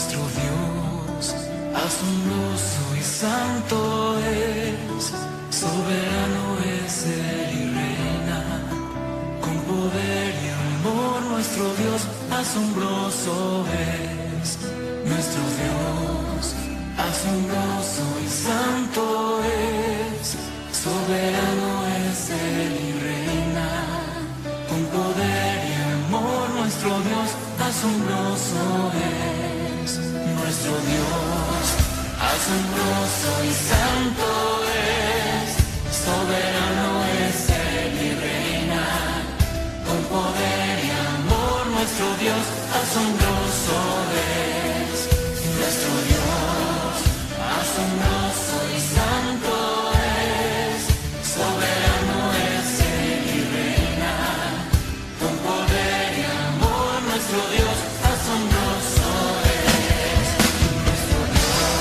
Nuestro Dios, asombroso y santo es, soberano es Él y reina, con poder y amor. Nuestro Dios, asombroso es. Nuestro Dios, asombroso y santo es, soberano es Él y reina, con poder y amor. Nuestro Dios, asombroso es. Nuestro Dios, asombroso y santo es, soberano es Él y reina, con poder y amor. Nuestro Dios, asombroso es. Nuestro Dios, asombroso y santo es, soberano es Él y reina, con poder y amor. Nuestro Dios, asombroso es. Nuestro Dios,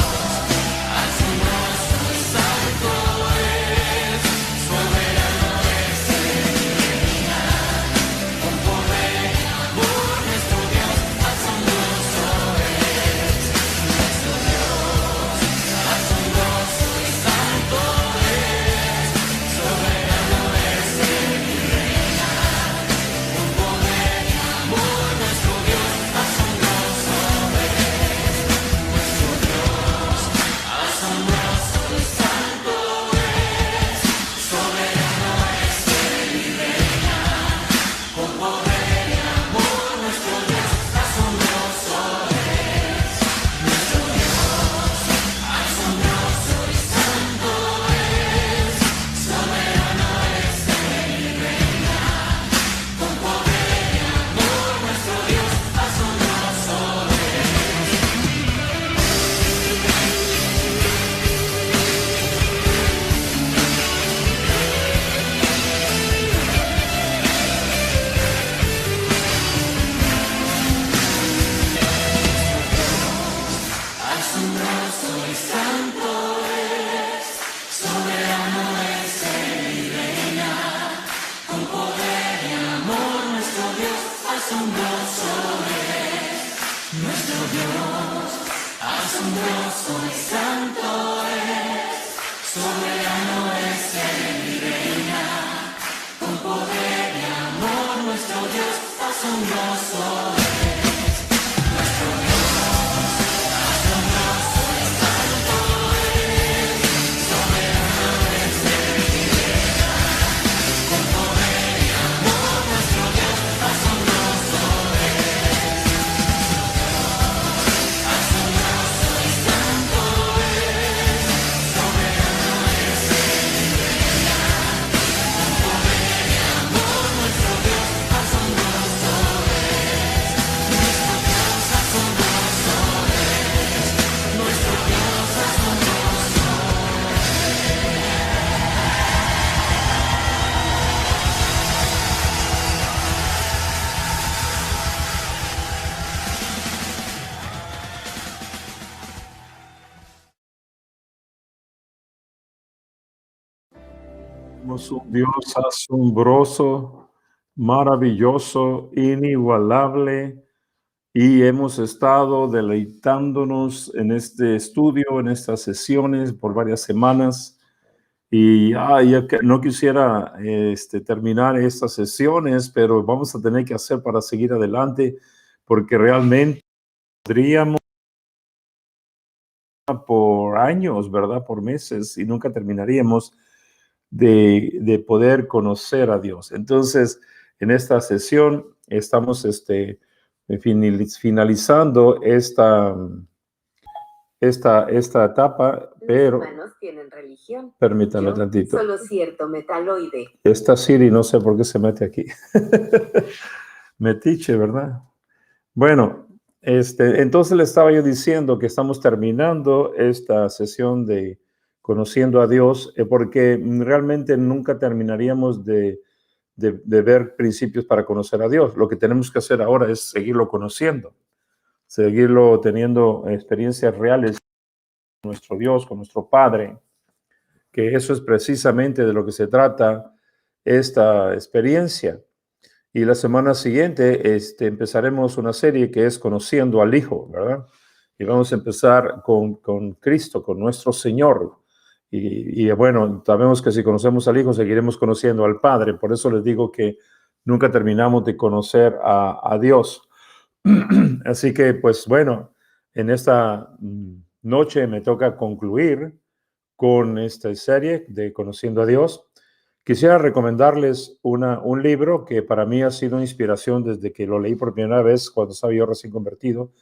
asombroso y santo es, soberano es Él y reina, con poder y amor. Nuestro Dios, asombroso es. Nuestro Dios, asombroso y santo es, soberano es Él y reina, con poder y amor. Nuestro Dios, asombroso es. Nuestro Dios, asombroso y santo es, soberano es Él y reina, con poder y amor. Nuestro Dios, asombroso es. Nuestro Dios, asombroso y santo es, soberano es Él y reina, con poder y amor. Nuestro Dios, asombroso asombroso y santo es, soberano es Él y reina, con poder y amor. Nuestro Dios, asombroso es. Nuestro Dios, asombroso y santo es, soberano es Él y reina, con poder y amor. Nuestro Dios, asombroso es. Nuestro Dios, asombroso y santo es, soberano es Él y reina, con poder y amor. Nuestro Dios, asombroso es. Asombroso y santo es, soberano es Él y reina, con poder y amor. Nuestro Dios, asombroso es. Nuestro Dios, asombroso es. Nuestro Dios, asombroso. Somos un Dios asombroso, maravilloso, inigualable, y hemos estado deleitándonos en este estudio, en estas sesiones por varias semanas. Y ya que no quisiera terminar estas sesiones, pero vamos a tener que hacer para seguir adelante, porque realmente podríamos por años, ¿verdad? Por meses, y nunca terminaríamos de poder conocer a Dios. Entonces, en esta sesión estamos finalizando esta etapa, pero Los humanos tienen religión. permítanme Yo, tantito. solo cierto metaloide. Esta Siri no sé por qué se mete aquí. Metiche, ¿verdad? Bueno, entonces le estaba yo diciendo que estamos terminando esta sesión de conociendo a Dios, porque realmente nunca terminaríamos de ver principios para conocer a Dios. Lo que tenemos que hacer ahora es seguirlo conociendo, seguirlo teniendo experiencias reales con nuestro Dios, con nuestro Padre, que eso es precisamente de lo que se trata esta experiencia. Y la semana siguiente empezaremos una serie que es Conociendo al Hijo, ¿verdad? y vamos a empezar con Cristo, con nuestro Señor. Y bueno, sabemos que si conocemos al Hijo, seguiremos conociendo al Padre. Por eso les digo que nunca terminamos de conocer a Dios. Así que, pues bueno, en esta noche me toca concluir con esta serie de Conociendo a Dios. Quisiera recomendarles un libro que para mí ha sido inspiración desde que lo leí por primera vez cuando estaba yo recién convertido,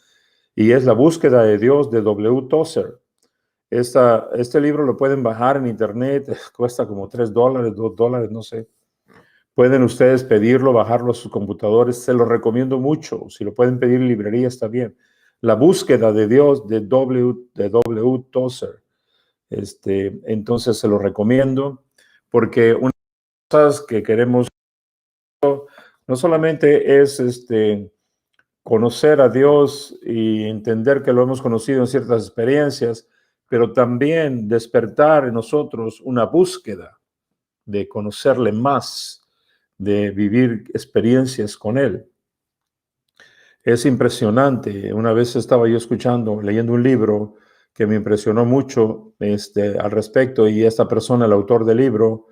y es La búsqueda de Dios de W. Tozer. Este libro lo pueden bajar en internet, cuesta como $3, $2, no sé. Pueden ustedes pedirlo, bajarlo a sus computadores, se lo recomiendo mucho. Si lo pueden pedir en librería, está bien. La búsqueda de Dios de W. Tozer. Entonces se lo recomiendo, porque una de las cosas que queremos no solamente es conocer a Dios y entender que lo hemos conocido en ciertas experiencias, pero también despertar en nosotros una búsqueda de conocerle más, de vivir experiencias con Él. Es impresionante. Una vez estaba yo leyendo un libro que me impresionó mucho al respecto, y esta persona, el autor del libro,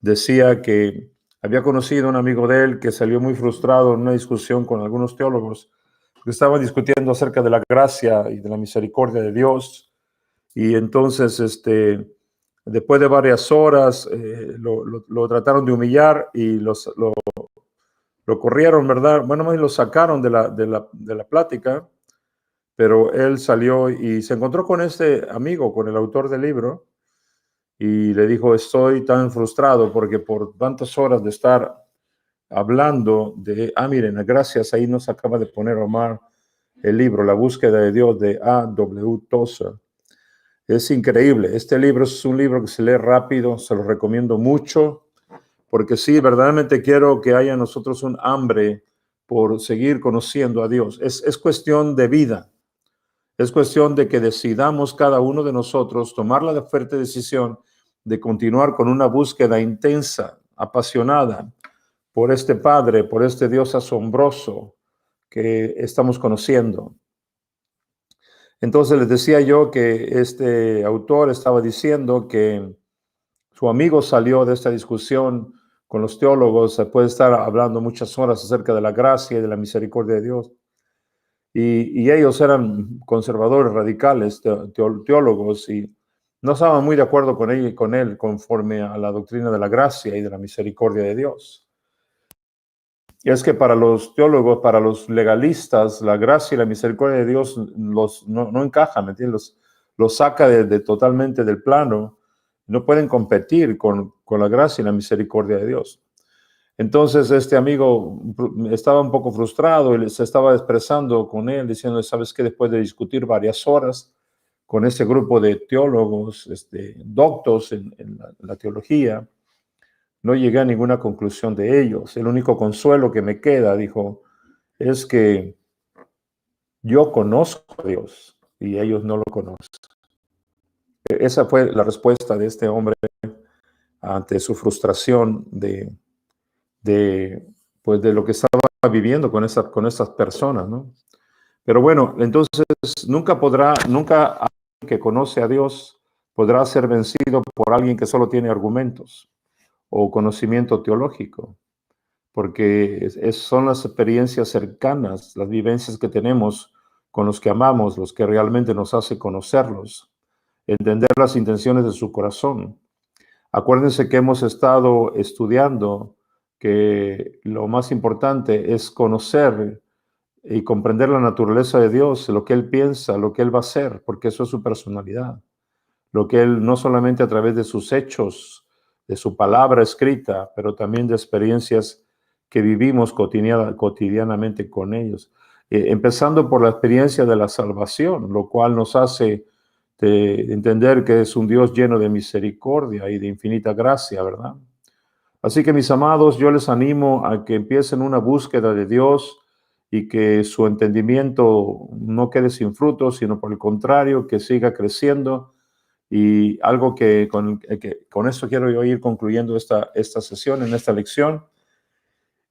decía que había conocido a un amigo de él que salió muy frustrado en una discusión con algunos teólogos que estaban discutiendo acerca de la gracia y de la misericordia de Dios. Y entonces, después de varias horas, lo trataron de humillar y lo corrieron, ¿verdad? Bueno, más lo sacaron de la plática, pero él salió y se encontró con este amigo, con el autor del libro, y le dijo: estoy tan frustrado porque por tantas horas de estar hablando miren, gracias, ahí nos acaba de poner Omar el libro, La búsqueda de Dios de A.W. Tozer. Es increíble. Este libro es un libro que se lee rápido, se lo recomiendo mucho, porque sí, verdaderamente quiero que haya en nosotros un hambre por seguir conociendo a Dios. Es cuestión de vida. Es cuestión de que decidamos cada uno de nosotros tomar la fuerte decisión de continuar con una búsqueda intensa, apasionada por este Padre, por este Dios asombroso que estamos conociendo. Entonces les decía yo que este autor estaba diciendo que su amigo salió de esta discusión con los teólogos, se puede estar hablando muchas horas acerca de la gracia y de la misericordia de Dios. Y ellos eran conservadores, radicales, teólogos, y no estaban muy de acuerdo con él conforme a la doctrina de la gracia y de la misericordia de Dios. Y es que para los teólogos, para los legalistas, la gracia y la misericordia de Dios no encajan, ¿me entiendes? Los saca totalmente del plano. No pueden competir con la gracia y la misericordia de Dios. Entonces este amigo estaba un poco frustrado y se estaba expresando con él, diciendo: ¿sabes qué? Después de discutir varias horas con ese grupo de teólogos, doctos en la teología, no llegué a ninguna conclusión de ellos. El único consuelo que me queda, dijo, es que yo conozco a Dios y ellos no lo conocen. Esa fue la respuesta de este hombre ante su frustración de lo que estaba viviendo con estas personas, ¿no? Pero bueno, entonces nunca alguien que conoce a Dios podrá ser vencido por alguien que solo tiene argumentos o conocimiento teológico, porque son las experiencias cercanas, las vivencias que tenemos con los que amamos, los que realmente nos hace conocerlos, entender las intenciones de su corazón. Acuérdense que hemos estado estudiando que lo más importante es conocer y comprender la naturaleza de Dios, lo que Él piensa, lo que Él va a hacer, porque eso es su personalidad. Lo que Él, no solamente a través de sus hechos, de su palabra escrita, pero también de experiencias que vivimos cotidianamente con ellos. Empezando por la experiencia de la salvación, lo cual nos hace entender que es un Dios lleno de misericordia y de infinita gracia, ¿verdad? Así que, mis amados, yo les animo a que empiecen una búsqueda de Dios y que su entendimiento no quede sin frutos, sino por el contrario, que siga creciendo. Y algo que con esto quiero yo ir concluyendo esta sesión, en esta lección,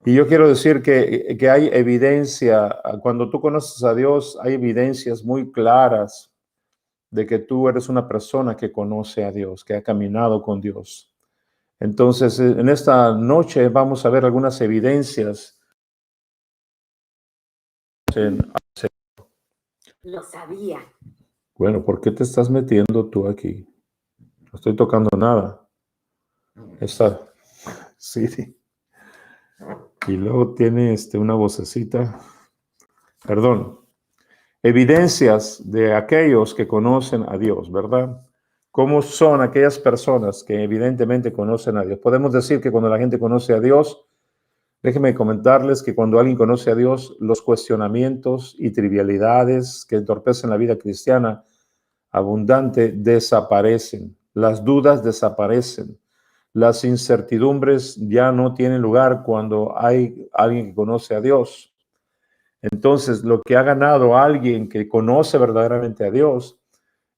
Y yo quiero decir que hay evidencia, cuando tú conoces a Dios, hay evidencias muy claras de que tú eres una persona que conoce a Dios, que ha caminado con Dios. Entonces, en esta noche vamos a ver algunas evidencias. Lo sabía. Bueno, ¿por qué te estás metiendo tú aquí? No estoy tocando nada. Está, sí. Y luego tiene una vocecita. Perdón. Evidencias de aquellos que conocen a Dios, ¿verdad? ¿Cómo son aquellas personas que evidentemente conocen a Dios? Podemos decir que cuando la gente conoce a Dios, déjenme comentarles que cuando alguien conoce a Dios, los cuestionamientos y trivialidades que entorpecen la vida cristiana abundante desaparecen. Las dudas desaparecen. Las incertidumbres ya no tienen lugar cuando hay alguien que conoce a Dios. Entonces, lo que ha ganado alguien que conoce verdaderamente a Dios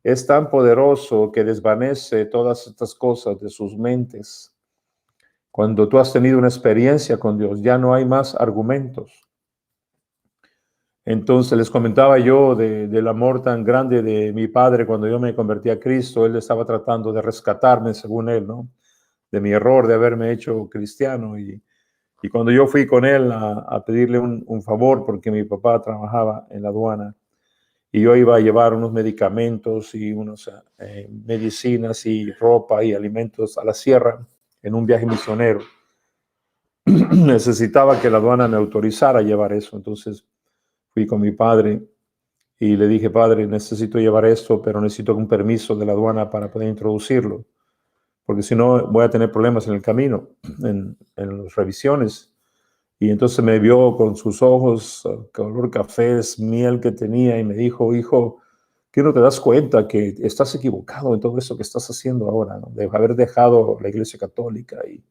es tan poderoso que desvanece todas estas cosas de sus mentes. Cuando tú has tenido una experiencia con Dios, ya no hay más argumentos. Entonces les comentaba yo del amor tan grande de mi padre cuando yo me convertí a Cristo. Él estaba tratando de rescatarme, según él, ¿no? De mi error de haberme hecho cristiano. Y cuando yo fui con él a pedirle un favor, porque mi papá trabajaba en la aduana, y yo iba a llevar unos medicamentos y unas medicinas y ropa y alimentos a la sierra en un viaje misionero. Necesitaba que la aduana me autorizara a llevar eso. Entonces fui con mi padre y le dije, padre, necesito llevar esto, pero necesito un permiso de la aduana para poder introducirlo, porque si no voy a tener problemas en el camino, en las revisiones. Y entonces me vio con sus ojos, color café, miel que tenía, y me dijo, hijo, ¿qué no te das cuenta que estás equivocado en todo eso que estás haciendo ahora, ¿no? De haber dejado la iglesia católica y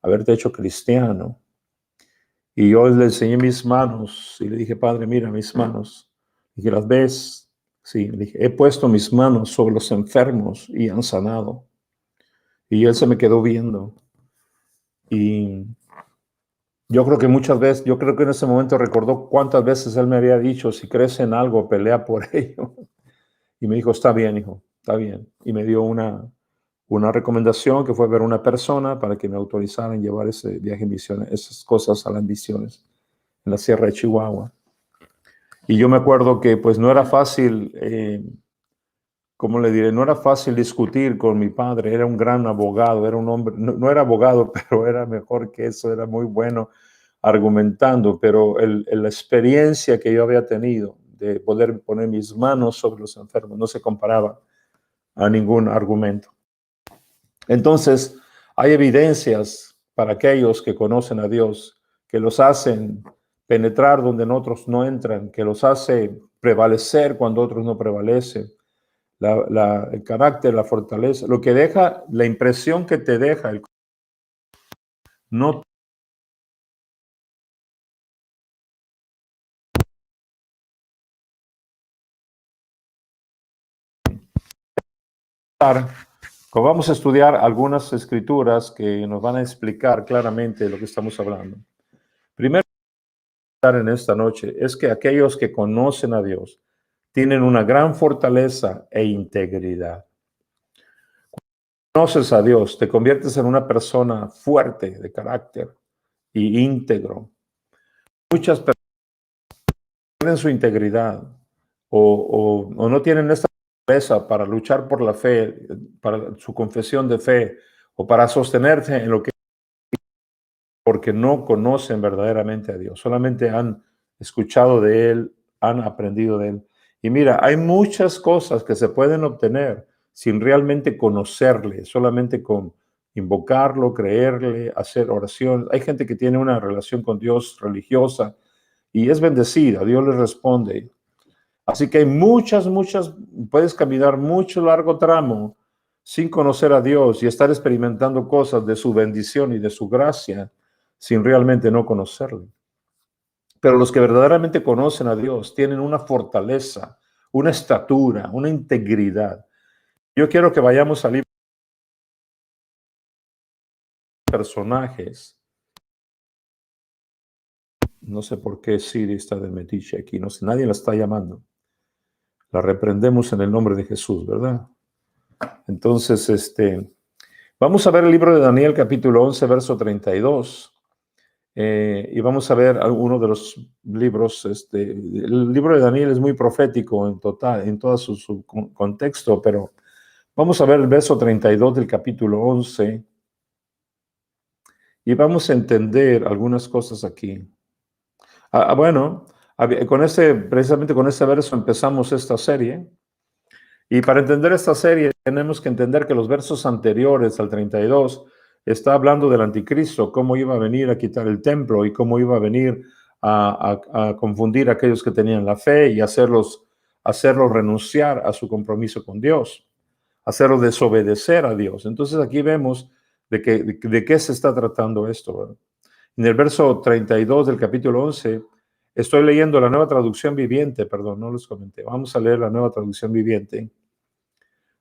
haberte hecho cristiano? Y yo le enseñé mis manos y le dije, padre, mira mis manos. Y que las ves. Sí, le dije, he puesto mis manos sobre los enfermos y han sanado. Y él se me quedó viendo. Y yo creo que muchas veces, yo creo que en ese momento recordó cuántas veces él me había dicho, si crees en algo, pelea por ello. Y me dijo, está bien, hijo, está bien. Y me dio una recomendación que fue ver a una persona para que me autorizaran llevar ese viaje en misiones, esas cosas a las misiones en la Sierra de Chihuahua. Y yo me acuerdo que pues no era fácil, ¿cómo le diré? No era fácil discutir con mi padre. Era un gran abogado, era un hombre, no era abogado, pero era mejor que eso, era muy bueno argumentando, pero la experiencia que yo había tenido de poder poner mis manos sobre los enfermos no se comparaba a ningún argumento. Entonces, hay evidencias para aquellos que conocen a Dios, que los hacen penetrar donde otros no entran, que los hace prevalecer cuando otros no prevalecen. El carácter, la fortaleza, lo que deja, la impresión que te deja, no como vamos a estudiar algunas escrituras que nos van a explicar claramente lo que estamos hablando. Primero, en esta noche es que aquellos que conocen a Dios tienen una gran fortaleza e integridad. Conoces a Dios, te conviertes en una persona fuerte de carácter y íntegro. Muchas personas pierden su integridad o no tienen esta fortaleza para luchar por la fe, para su confesión de fe o para sostenerse en lo que, porque no conocen verdaderamente a Dios, solamente han escuchado de Él, han aprendido de Él. Y mira, hay muchas cosas que se pueden obtener sin realmente conocerle, solamente con invocarlo, creerle, hacer oración. Hay gente que tiene una relación con Dios religiosa y es bendecida, Dios le responde. Así que hay muchas, puedes caminar mucho largo tramo sin conocer a Dios y estar experimentando cosas de su bendición y de su gracia sin realmente no conocerle. Pero los que verdaderamente conocen a Dios tienen una fortaleza, una estatura, una integridad. Yo quiero que vayamos a libro de personajes No sé por qué Siri está de metiche aquí. No sé, nadie la está llamando. La reprendemos en el nombre de Jesús, ¿verdad? Entonces, vamos a ver el libro de Daniel, capítulo 11, verso 32. Y vamos a ver uno de los libros. El libro de Daniel es muy profético en todo su contexto, pero vamos a ver el verso 32 del capítulo 11 y vamos a entender algunas cosas aquí. Bueno, precisamente con ese verso empezamos esta serie. Y para entender esta serie tenemos que entender que los versos anteriores al 32 está hablando del anticristo, cómo iba a venir a quitar el templo y cómo iba a venir a confundir a aquellos que tenían la fe y hacerlos renunciar a su compromiso con Dios, hacerlos desobedecer a Dios. Entonces aquí vemos de qué se está tratando esto, ¿verdad? En el verso 32 del capítulo 11, estoy leyendo la Nueva Traducción Viviente, perdón, no les comenté. Vamos a leer la Nueva Traducción Viviente.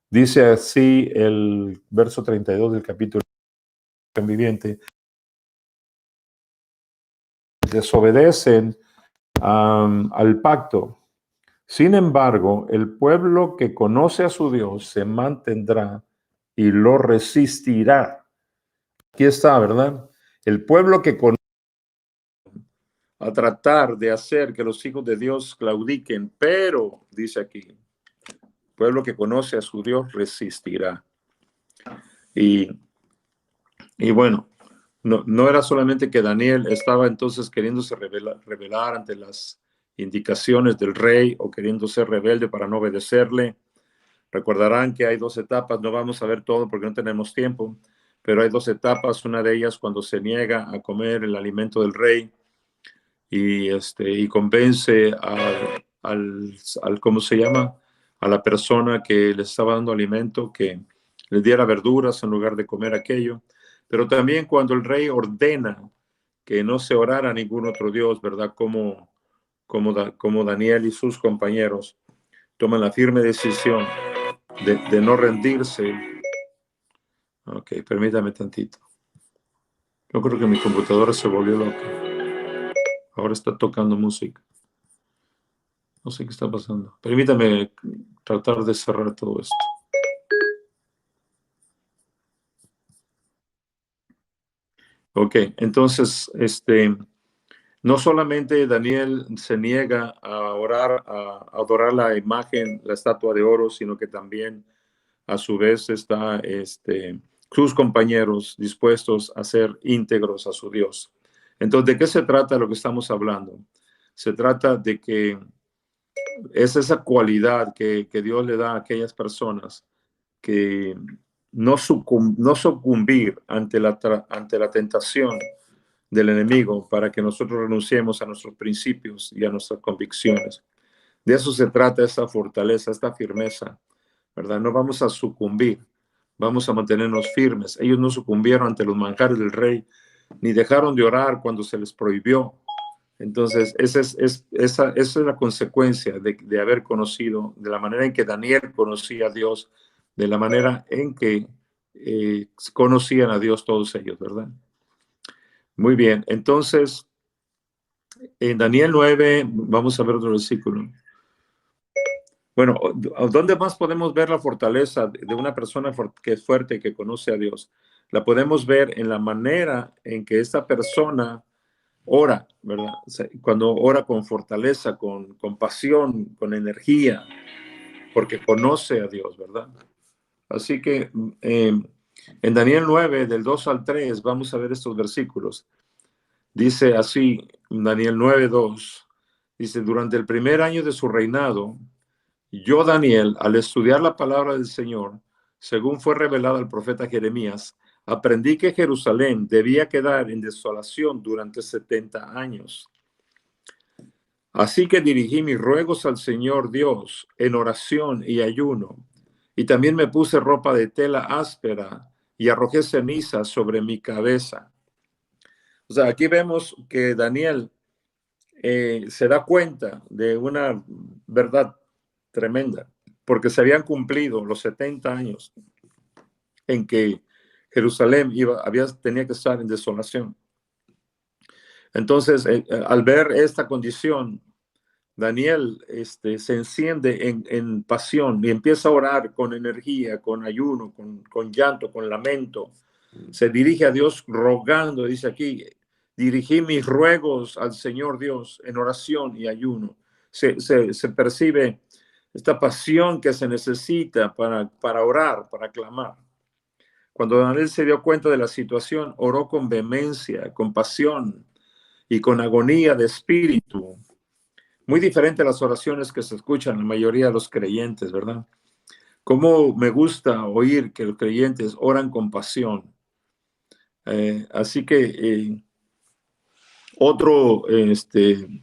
Dice así el verso 32 del capítulo Viviente. Desobedecen al pacto. Sin embargo, el pueblo que conoce a su Dios se mantendrá y lo resistirá. Aquí está, ¿verdad? El pueblo que conoce a tratar de hacer que los hijos de Dios claudiquen, pero, dice aquí, pueblo que conoce a su Dios resistirá. Y bueno, no era solamente que Daniel estaba entonces queriéndose rebelar ante las indicaciones del rey o queriendo ser rebelde para no obedecerle. Recordarán que hay dos etapas, no vamos a ver todo porque no tenemos tiempo, pero hay dos etapas. Una de ellas cuando se niega a comer el alimento del rey y convence al ¿cómo se llama? A la persona que le estaba dando alimento que le diera verduras en lugar de comer aquello. Pero también cuando el rey ordena que no se orara a ningún otro Dios, ¿verdad? Como Daniel y sus compañeros toman la firme decisión de no rendirse. Ok, permítame tantito. Yo creo que mi computadora se volvió loca. Ahora está tocando música. No sé qué está pasando. Permítame tratar de cerrar todo esto. Ok, entonces, no solamente Daniel se niega a orar, a adorar la imagen, la estatua de oro, sino que también a su vez está sus compañeros dispuestos a ser íntegros a su Dios. Entonces, ¿de qué se trata lo que estamos hablando? Se trata de que es esa cualidad que Dios le da a aquellas personas que no sucumbir ante la tentación del enemigo para que nosotros renunciemos a nuestros principios y a nuestras convicciones. De eso se trata esta fortaleza, esta firmeza, ¿verdad? No vamos a sucumbir, vamos a mantenernos firmes. Ellos no sucumbieron ante los manjares del rey, ni dejaron de orar cuando se les prohibió. Entonces, esa es la consecuencia de haber conocido, de la manera en que Daniel conocía a Dios, de la manera en que conocían a Dios todos ellos, ¿verdad? Muy bien, entonces, en Daniel 9, vamos a ver otro versículo. Bueno, ¿dónde más podemos ver la fortaleza de una persona que es fuerte, que conoce a Dios? La podemos ver en la manera en que esta persona ora, ¿verdad? O sea, cuando ora con fortaleza, con pasión, con energía, porque conoce a Dios, ¿verdad? Así que en Daniel 9, del 2 al 3, vamos a ver estos versículos. Dice así, Daniel 9, 2, dice, durante el primer año de su reinado, yo, Daniel, al estudiar la palabra del Señor, según fue revelada al profeta Jeremías, aprendí que Jerusalén debía quedar en desolación durante 70 años. Así que dirigí mis ruegos al Señor Dios en oración y ayuno, y también me puse ropa de tela áspera y arrojé ceniza sobre mi cabeza. O sea, aquí vemos que Daniel se da cuenta de una verdad tremenda, porque se habían cumplido los 70 años en que Jerusalén tenía que estar en desolación. Entonces, al ver esta condición, Daniel se enciende en pasión y empieza a orar con energía, con ayuno, con llanto, con lamento. Se dirige a Dios rogando, dice aquí, dirigí mis ruegos al Señor Dios en oración y ayuno. Se percibe esta pasión que se necesita para orar, para clamar. Cuando Daniel se dio cuenta de la situación, oró con vehemencia, con pasión y con agonía de espíritu. Muy diferente a las oraciones que se escuchan en la mayoría de los creyentes, ¿verdad? Cómo me gusta oír que los creyentes oran con pasión. Así que otro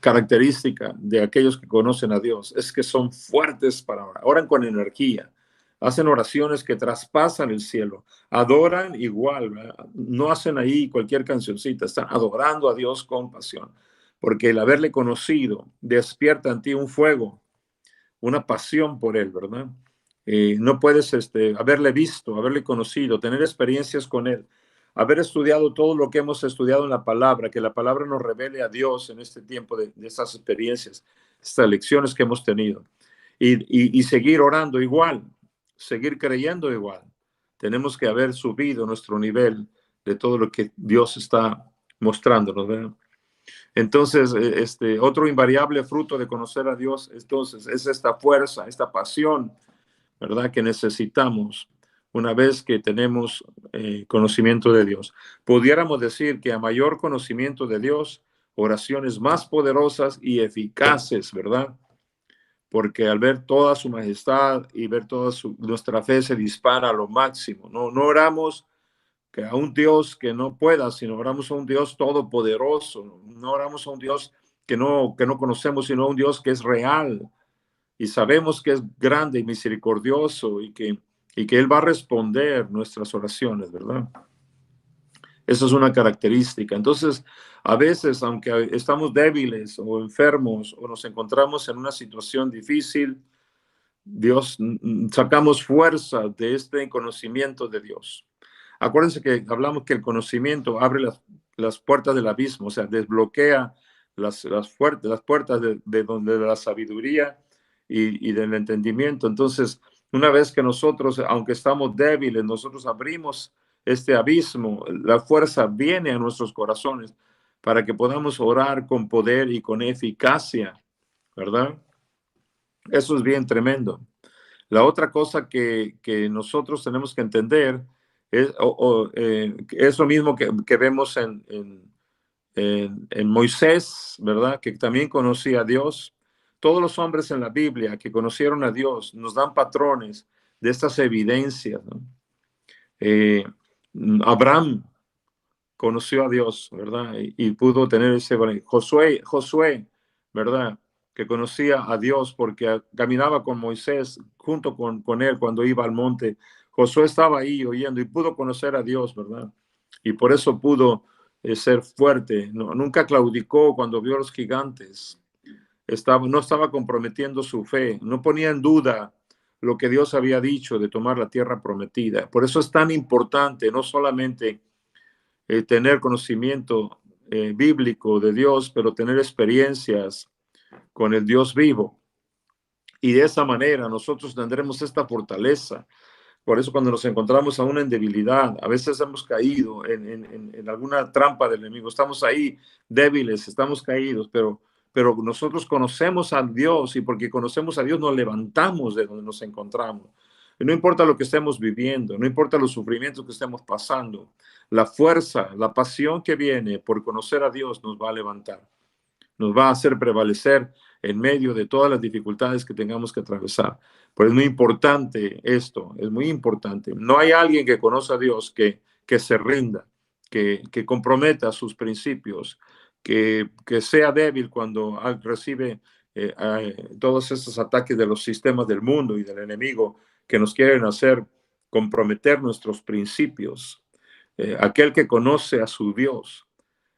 característica de aquellos que conocen a Dios es que son fuertes para orar, oran con energía, hacen oraciones que traspasan el cielo, adoran igual, ¿verdad? No hacen ahí cualquier cancioncita, están adorando a Dios con pasión, porque el haberle conocido despierta en ti un fuego, una pasión por él, ¿verdad? No puedes haberle visto, haberle conocido, tener experiencias con él, haber estudiado todo lo que hemos estudiado en la palabra, que la palabra nos revele a Dios en este tiempo de estas experiencias, estas lecciones que hemos tenido, y seguir orando igual, seguir creyendo igual. Tenemos que haber subido nuestro nivel de todo lo que Dios está mostrándonos, ¿verdad? Entonces, otro invariable fruto de conocer a Dios, entonces, es esta fuerza, esta pasión, ¿verdad? Que necesitamos una vez que tenemos conocimiento de Dios. Pudiéramos decir que a mayor conocimiento de Dios, oraciones más poderosas y eficaces, ¿verdad? Porque al ver toda su majestad y ver toda nuestra fe se dispara a lo máximo. No oramos que a un Dios que no pueda, sino oramos a un Dios todopoderoso. No oramos a un Dios que no conocemos, sino a un Dios que es real. Y sabemos que es grande y misericordioso y que Él va a responder nuestras oraciones, ¿verdad? Eso es una característica. Entonces, a veces, aunque estamos débiles o enfermos o nos encontramos en una situación difícil, sacamos fuerza de este conocimiento de Dios. Acuérdense que hablamos que el conocimiento abre las puertas del abismo, o sea, desbloquea las puertas de la sabiduría y del entendimiento. Entonces, una vez que nosotros, aunque estamos débiles, nosotros abrimos este abismo, la fuerza viene a nuestros corazones para que podamos orar con poder y con eficacia, ¿verdad? Eso es bien tremendo. La otra cosa que nosotros tenemos que entender es lo mismo que vemos en Moisés, ¿verdad? Que también conocía a Dios. Todos los hombres en la Biblia que conocieron a Dios nos dan patrones de estas evidencias, ¿no? Abraham conoció a Dios, ¿verdad? Y pudo tener ese Josué, ¿verdad? Que conocía a Dios porque caminaba con Moisés junto con él cuando iba al monte. Josué estaba ahí oyendo y pudo conocer a Dios, ¿verdad? Y por eso pudo ser fuerte. Nunca claudicó cuando vio a los gigantes. No estaba comprometiendo su fe. No ponía en duda lo que Dios había dicho de tomar la tierra prometida. Por eso es tan importante no solamente tener conocimiento bíblico de Dios, pero tener experiencias con el Dios vivo. Y de esa manera nosotros tendremos esta fortaleza. Por eso cuando nos encontramos aún en debilidad, a veces hemos caído en alguna trampa del enemigo, estamos ahí débiles, estamos caídos, pero nosotros conocemos a Dios y porque conocemos a Dios nos levantamos de donde nos encontramos. Y no importa lo que estemos viviendo, no importa los sufrimientos que estemos pasando, la fuerza, la pasión que viene por conocer a Dios nos va a levantar, nos va a hacer prevalecer en medio de todas las dificultades que tengamos que atravesar. Pero es muy importante esto, es muy importante. No hay alguien que conoce a Dios que se rinda, que comprometa sus principios, que sea débil cuando recibe todos estos ataques de los sistemas del mundo y del enemigo que nos quieren hacer comprometer nuestros principios. Aquel que conoce a su Dios,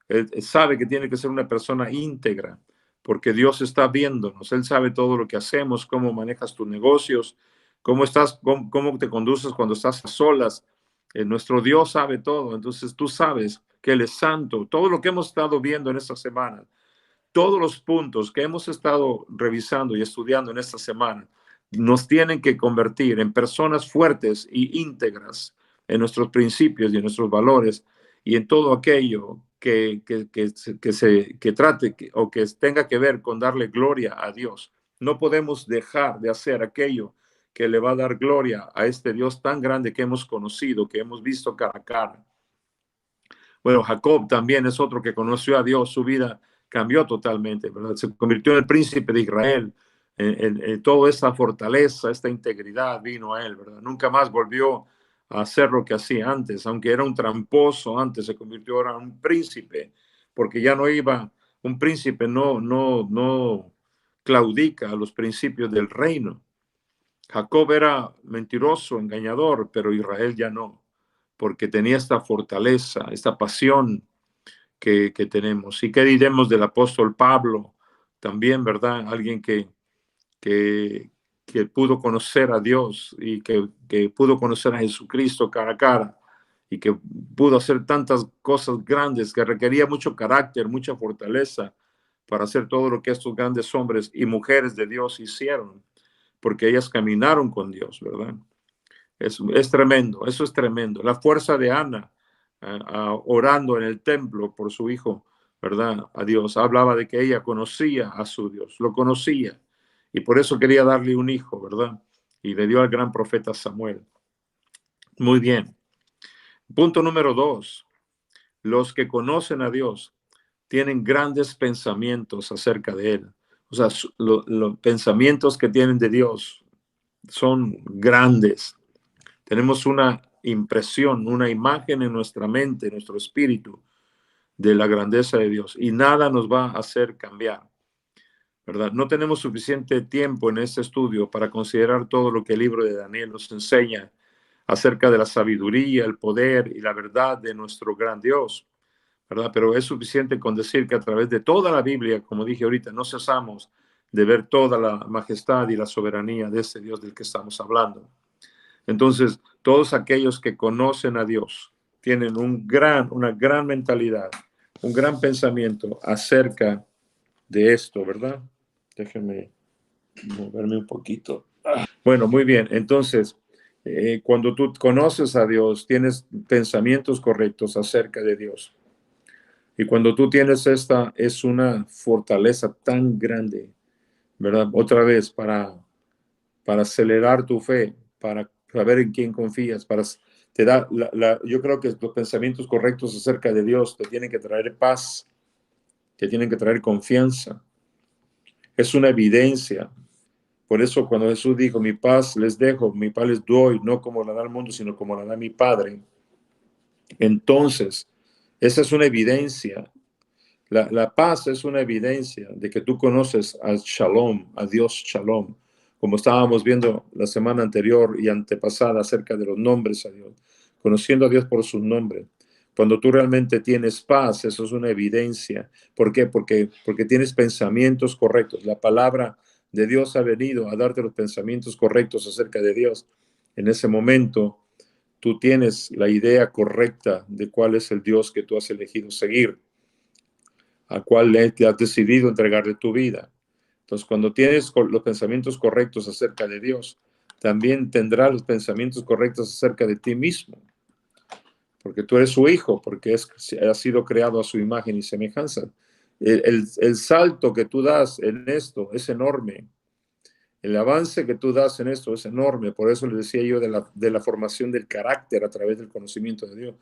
él sabe que tiene que ser una persona íntegra, porque Dios está viéndonos. Él sabe todo lo que hacemos, cómo manejas tus negocios, cómo te conduces cuando estás a solas. Nuestro Dios sabe todo. Entonces tú sabes que Él es santo. Todo lo que hemos estado viendo en esta semana, todos los puntos que hemos estado revisando y estudiando en esta semana, nos tienen que convertir en personas fuertes y íntegras en nuestros principios y en nuestros valores y en todo aquello que trate o que tenga que ver con darle gloria a Dios. No podemos dejar de hacer aquello que le va a dar gloria a este Dios tan grande que hemos conocido, que hemos visto cara a cara. Bueno, Jacob también es otro que conoció a Dios, su vida cambió totalmente, ¿verdad? Se convirtió en el príncipe de Israel, en toda esta fortaleza, esta integridad vino a él, ¿verdad? Nunca más volvió a hacer lo que hacía antes, aunque era un tramposo antes, se convirtió ahora en un príncipe, porque ya no iba, un príncipe no claudica a los principios del reino. Jacob era mentiroso, engañador, pero Israel ya no, porque tenía esta fortaleza, esta pasión que tenemos. ¿Y qué diremos del apóstol Pablo? También, ¿verdad? Alguien que, que pudo conocer a Dios y que pudo conocer a Jesucristo cara a cara y que pudo hacer tantas cosas grandes, que requería mucho carácter, mucha fortaleza para hacer todo lo que estos grandes hombres y mujeres de Dios hicieron, porque ellas caminaron con Dios, ¿verdad? Es tremendo, eso es tremendo. La fuerza de Ana orando en el templo por su hijo, ¿verdad? A Dios. Hablaba de que ella conocía a su Dios, lo conocía. Y por eso quería darle un hijo, ¿verdad? Y le dio al gran profeta Samuel. Muy bien. Punto número 2. Los que conocen a Dios tienen grandes pensamientos acerca de Él. O sea, los pensamientos que tienen de Dios son grandes. Tenemos una impresión, una imagen en nuestra mente, en nuestro espíritu, de la grandeza de Dios. Y nada nos va a hacer cambiar, ¿verdad? No tenemos suficiente tiempo en este estudio para considerar todo lo que el libro de Daniel nos enseña acerca de la sabiduría, el poder y la verdad de nuestro gran Dios, ¿verdad? Pero es suficiente con decir que a través de toda la Biblia, como dije ahorita, no cesamos de ver toda la majestad y la soberanía de ese Dios del que estamos hablando. Entonces, todos aquellos que conocen a Dios tienen una gran mentalidad, un gran pensamiento acerca de esto, ¿verdad? Déjenme moverme un poquito. Bueno, muy bien. Entonces, cuando tú conoces a Dios, tienes pensamientos correctos acerca de Dios. Y cuando tú tienes esta, es una fortaleza tan grande, ¿verdad? Otra vez, para acelerar tu fe, para saber en quién confías, te da yo creo que los pensamientos correctos acerca de Dios te tienen que traer paz, te tienen que traer confianza. Es una evidencia. Por eso cuando Jesús dijo, mi paz les dejo, mi paz les doy, no como la da el mundo, sino como la da mi Padre. Entonces, esa es una evidencia. La paz es una evidencia de que tú conoces al Shalom, a Dios Shalom, como estábamos viendo la semana anterior y antepasada acerca de los nombres a Dios, conociendo a Dios por su nombre. Cuando tú realmente tienes paz, eso es una evidencia. ¿Por qué? Porque tienes pensamientos correctos. La palabra de Dios ha venido a darte los pensamientos correctos acerca de Dios. En ese momento, tú tienes la idea correcta de cuál es el Dios que tú has elegido seguir, al cual te has decidido entregarle tu vida. Entonces, cuando tienes los pensamientos correctos acerca de Dios, también tendrás los pensamientos correctos acerca de ti mismo, porque tú eres su hijo, porque has sido creado a su imagen y semejanza. El salto que tú das en esto es enorme. El avance que tú das en esto es enorme. Por eso les decía yo de la formación del carácter a través del conocimiento de Dios.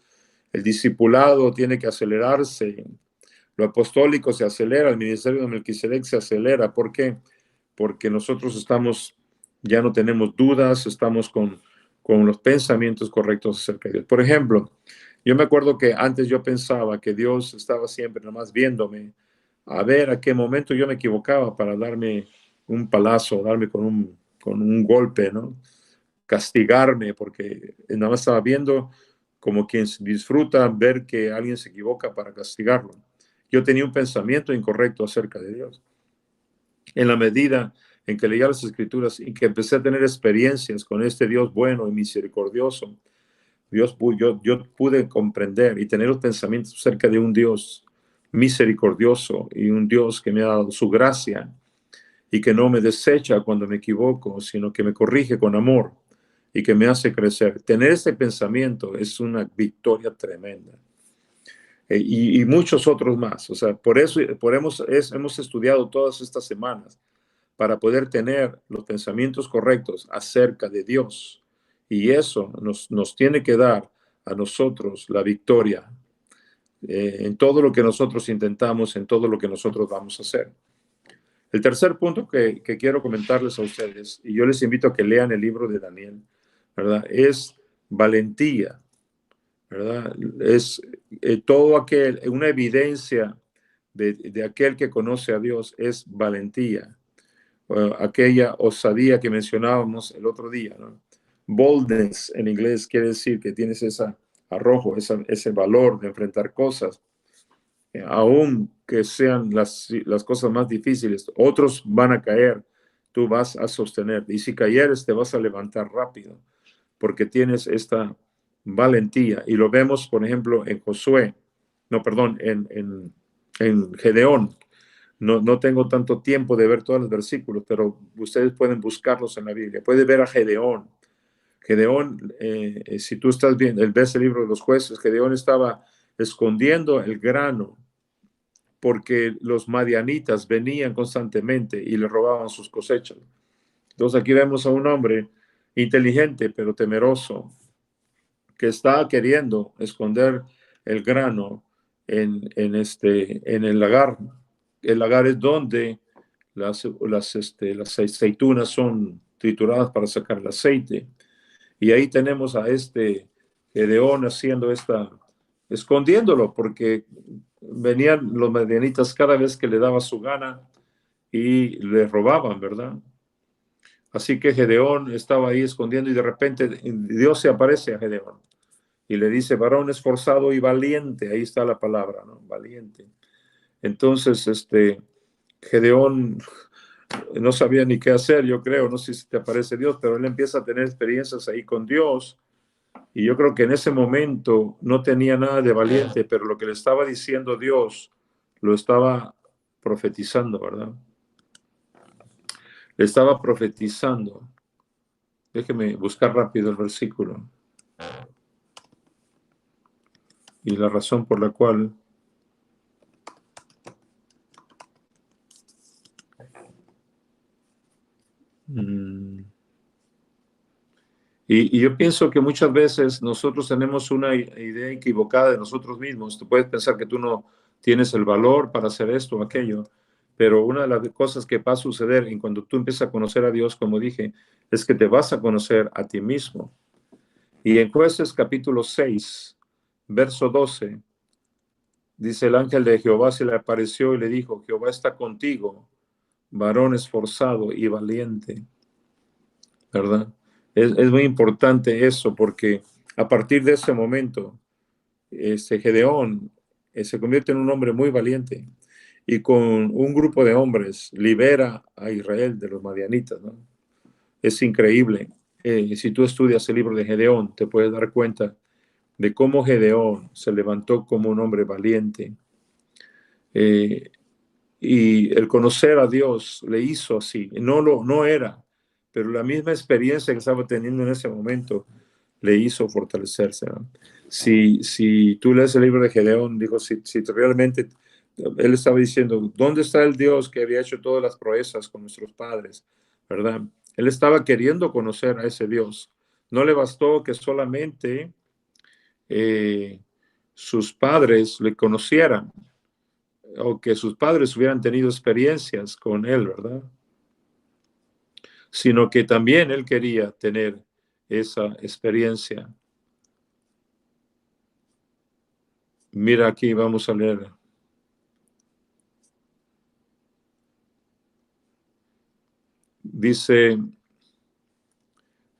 El discipulado tiene que acelerarse. Lo apostólico se acelera, el ministerio de Melquisedec se acelera. ¿Por qué? Porque nosotros ya no tenemos dudas, estamos con los pensamientos correctos acerca de Dios. Por ejemplo, yo me acuerdo que antes yo pensaba que Dios estaba siempre nada más viéndome a ver a qué momento yo me equivocaba para darme un palazo, darme con un golpe, ¿no? Castigarme, porque nada más estaba viendo como quien disfruta ver que alguien se equivoca para castigarlo. Yo tenía un pensamiento incorrecto acerca de Dios. En la medida en que leía las Escrituras y que empecé a tener experiencias con este Dios bueno y misericordioso, yo pude comprender y tener los pensamientos acerca de un Dios misericordioso y un Dios que me ha dado su gracia y que no me desecha cuando me equivoco, sino que me corrige con amor y que me hace crecer. Tener ese pensamiento es una victoria tremenda. Y muchos otros más. O sea, por eso hemos estudiado todas estas semanas para poder tener los pensamientos correctos acerca de Dios. Y eso nos tiene que dar a nosotros la victoria en todo lo que nosotros intentamos, en todo lo que nosotros vamos a hacer. El tercer punto que quiero comentarles a ustedes, y yo les invito a que lean el libro de Daniel, ¿verdad? Es valentía, ¿verdad? Es una evidencia de aquel que conoce a Dios, es valentía. Aquella osadía que mencionábamos el otro día, ¿no? Boldness en inglés quiere decir que tienes ese arrojo, ese valor de enfrentar cosas, aun que sean las cosas más difíciles. Otros van a caer, tú vas a sostener. Y si cayeres, te vas a levantar rápido, porque tienes esta valentía. Y lo vemos, por ejemplo, en Josué, no, perdón, en Gedeón. No tengo tanto tiempo de ver todos los versículos, pero ustedes pueden buscarlos en la Biblia. Pueden ver a Gedeón. Gedeón, si tú estás viendo, ves el libro de los jueces, Gedeón estaba escondiendo el grano porque los madianitas venían constantemente y le robaban sus cosechas. Entonces aquí vemos a un hombre inteligente pero temeroso que está queriendo esconder el grano en el lagar. El lagar es donde las aceitunas son trituradas para sacar el aceite. Y ahí tenemos a Gedeón haciendo escondiéndolo, porque venían los madianitas cada vez que le daba su gana y le robaban, ¿verdad? Así que Gedeón estaba ahí escondiendo y de repente Dios se aparece a Gedeón y le dice, varón esforzado y valiente. Ahí está la palabra, ¿no? Valiente. Entonces, Gedeón no sabía ni qué hacer, yo creo, no sé si te aparece Dios, pero él empieza a tener experiencias ahí con Dios. Y yo creo que en ese momento no tenía nada de valiente, pero lo que le estaba diciendo Dios lo estaba profetizando, ¿verdad? Le estaba profetizando. Déjeme buscar rápido el versículo. Y la razón por la cual Y yo pienso que muchas veces nosotros tenemos una idea equivocada de nosotros mismos. Tú puedes pensar que tú no tienes el valor para hacer esto o aquello, pero una de las cosas que va a suceder en cuando tú empiezas a conocer a Dios, como dije, es que te vas a conocer a ti mismo. Y en Jueces capítulo 6, verso 12, dice: el ángel de Jehová se le apareció y le dijo, Jehová está contigo, varón esforzado y valiente, ¿verdad? Es muy importante eso, porque a partir de ese momento, Gedeón se convierte en un hombre muy valiente y con un grupo de hombres libera a Israel de los madianitas, ¿no? Es increíble. Si tú estudias el libro de Gedeón, te puedes dar cuenta de cómo Gedeón se levantó como un hombre valiente. Y el conocer a Dios le hizo así. No era, pero la misma experiencia que estaba teniendo en ese momento le hizo fortalecerse, ¿no? Si tú lees el libro de Gedeón, digo, si realmente él estaba diciendo, ¿dónde está el Dios que había hecho todas las proezas con nuestros padres? ¿Verdad? Él estaba queriendo conocer a ese Dios. No le bastó que solamente sus padres le conocieran o que sus padres hubieran tenido experiencias con él, ¿verdad? Sino que también él quería tener esa experiencia. Mira, aquí vamos a leer. Dice en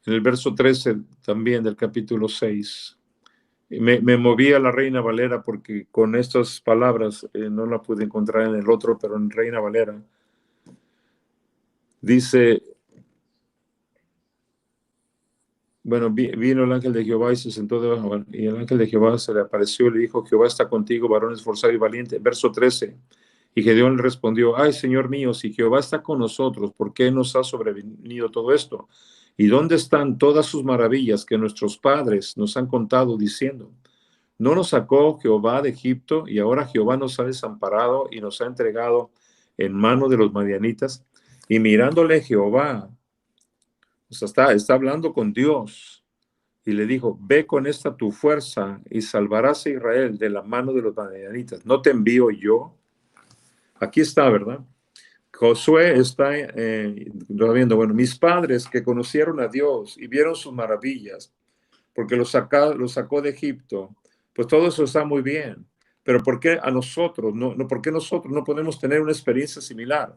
el verso 13 también del capítulo 6. Me moví a la Reina Valera porque con estas palabras no la pude encontrar en el otro, pero en Reina Valera. Dice: Bueno, vino el ángel de Jehová y se sentó debajo, y el ángel de Jehová se le apareció y le dijo, Jehová está contigo, varón esforzado y valiente. Verso 13. Y Gedeón le respondió, ay, Señor mío, si Jehová está con nosotros, ¿por qué nos ha sobrevenido todo esto? ¿Y dónde están todas sus maravillas que nuestros padres nos han contado diciendo? ¿No nos sacó Jehová de Egipto y ahora Jehová nos ha desamparado y nos ha entregado en mano de los madianitas? Y mirándole Jehová, o sea, está hablando con Dios y le dijo, ve con esta tu fuerza y salvarás a Israel de la mano de los madianitas. ¿No te envío yo? Aquí está, ¿verdad? Josué está viendo, bueno, mis padres que conocieron a Dios y vieron sus maravillas, porque los sacó de Egipto, pues todo eso está muy bien. Pero ¿por qué a nosotros? ¿Por qué nosotros no podemos tener una experiencia similar?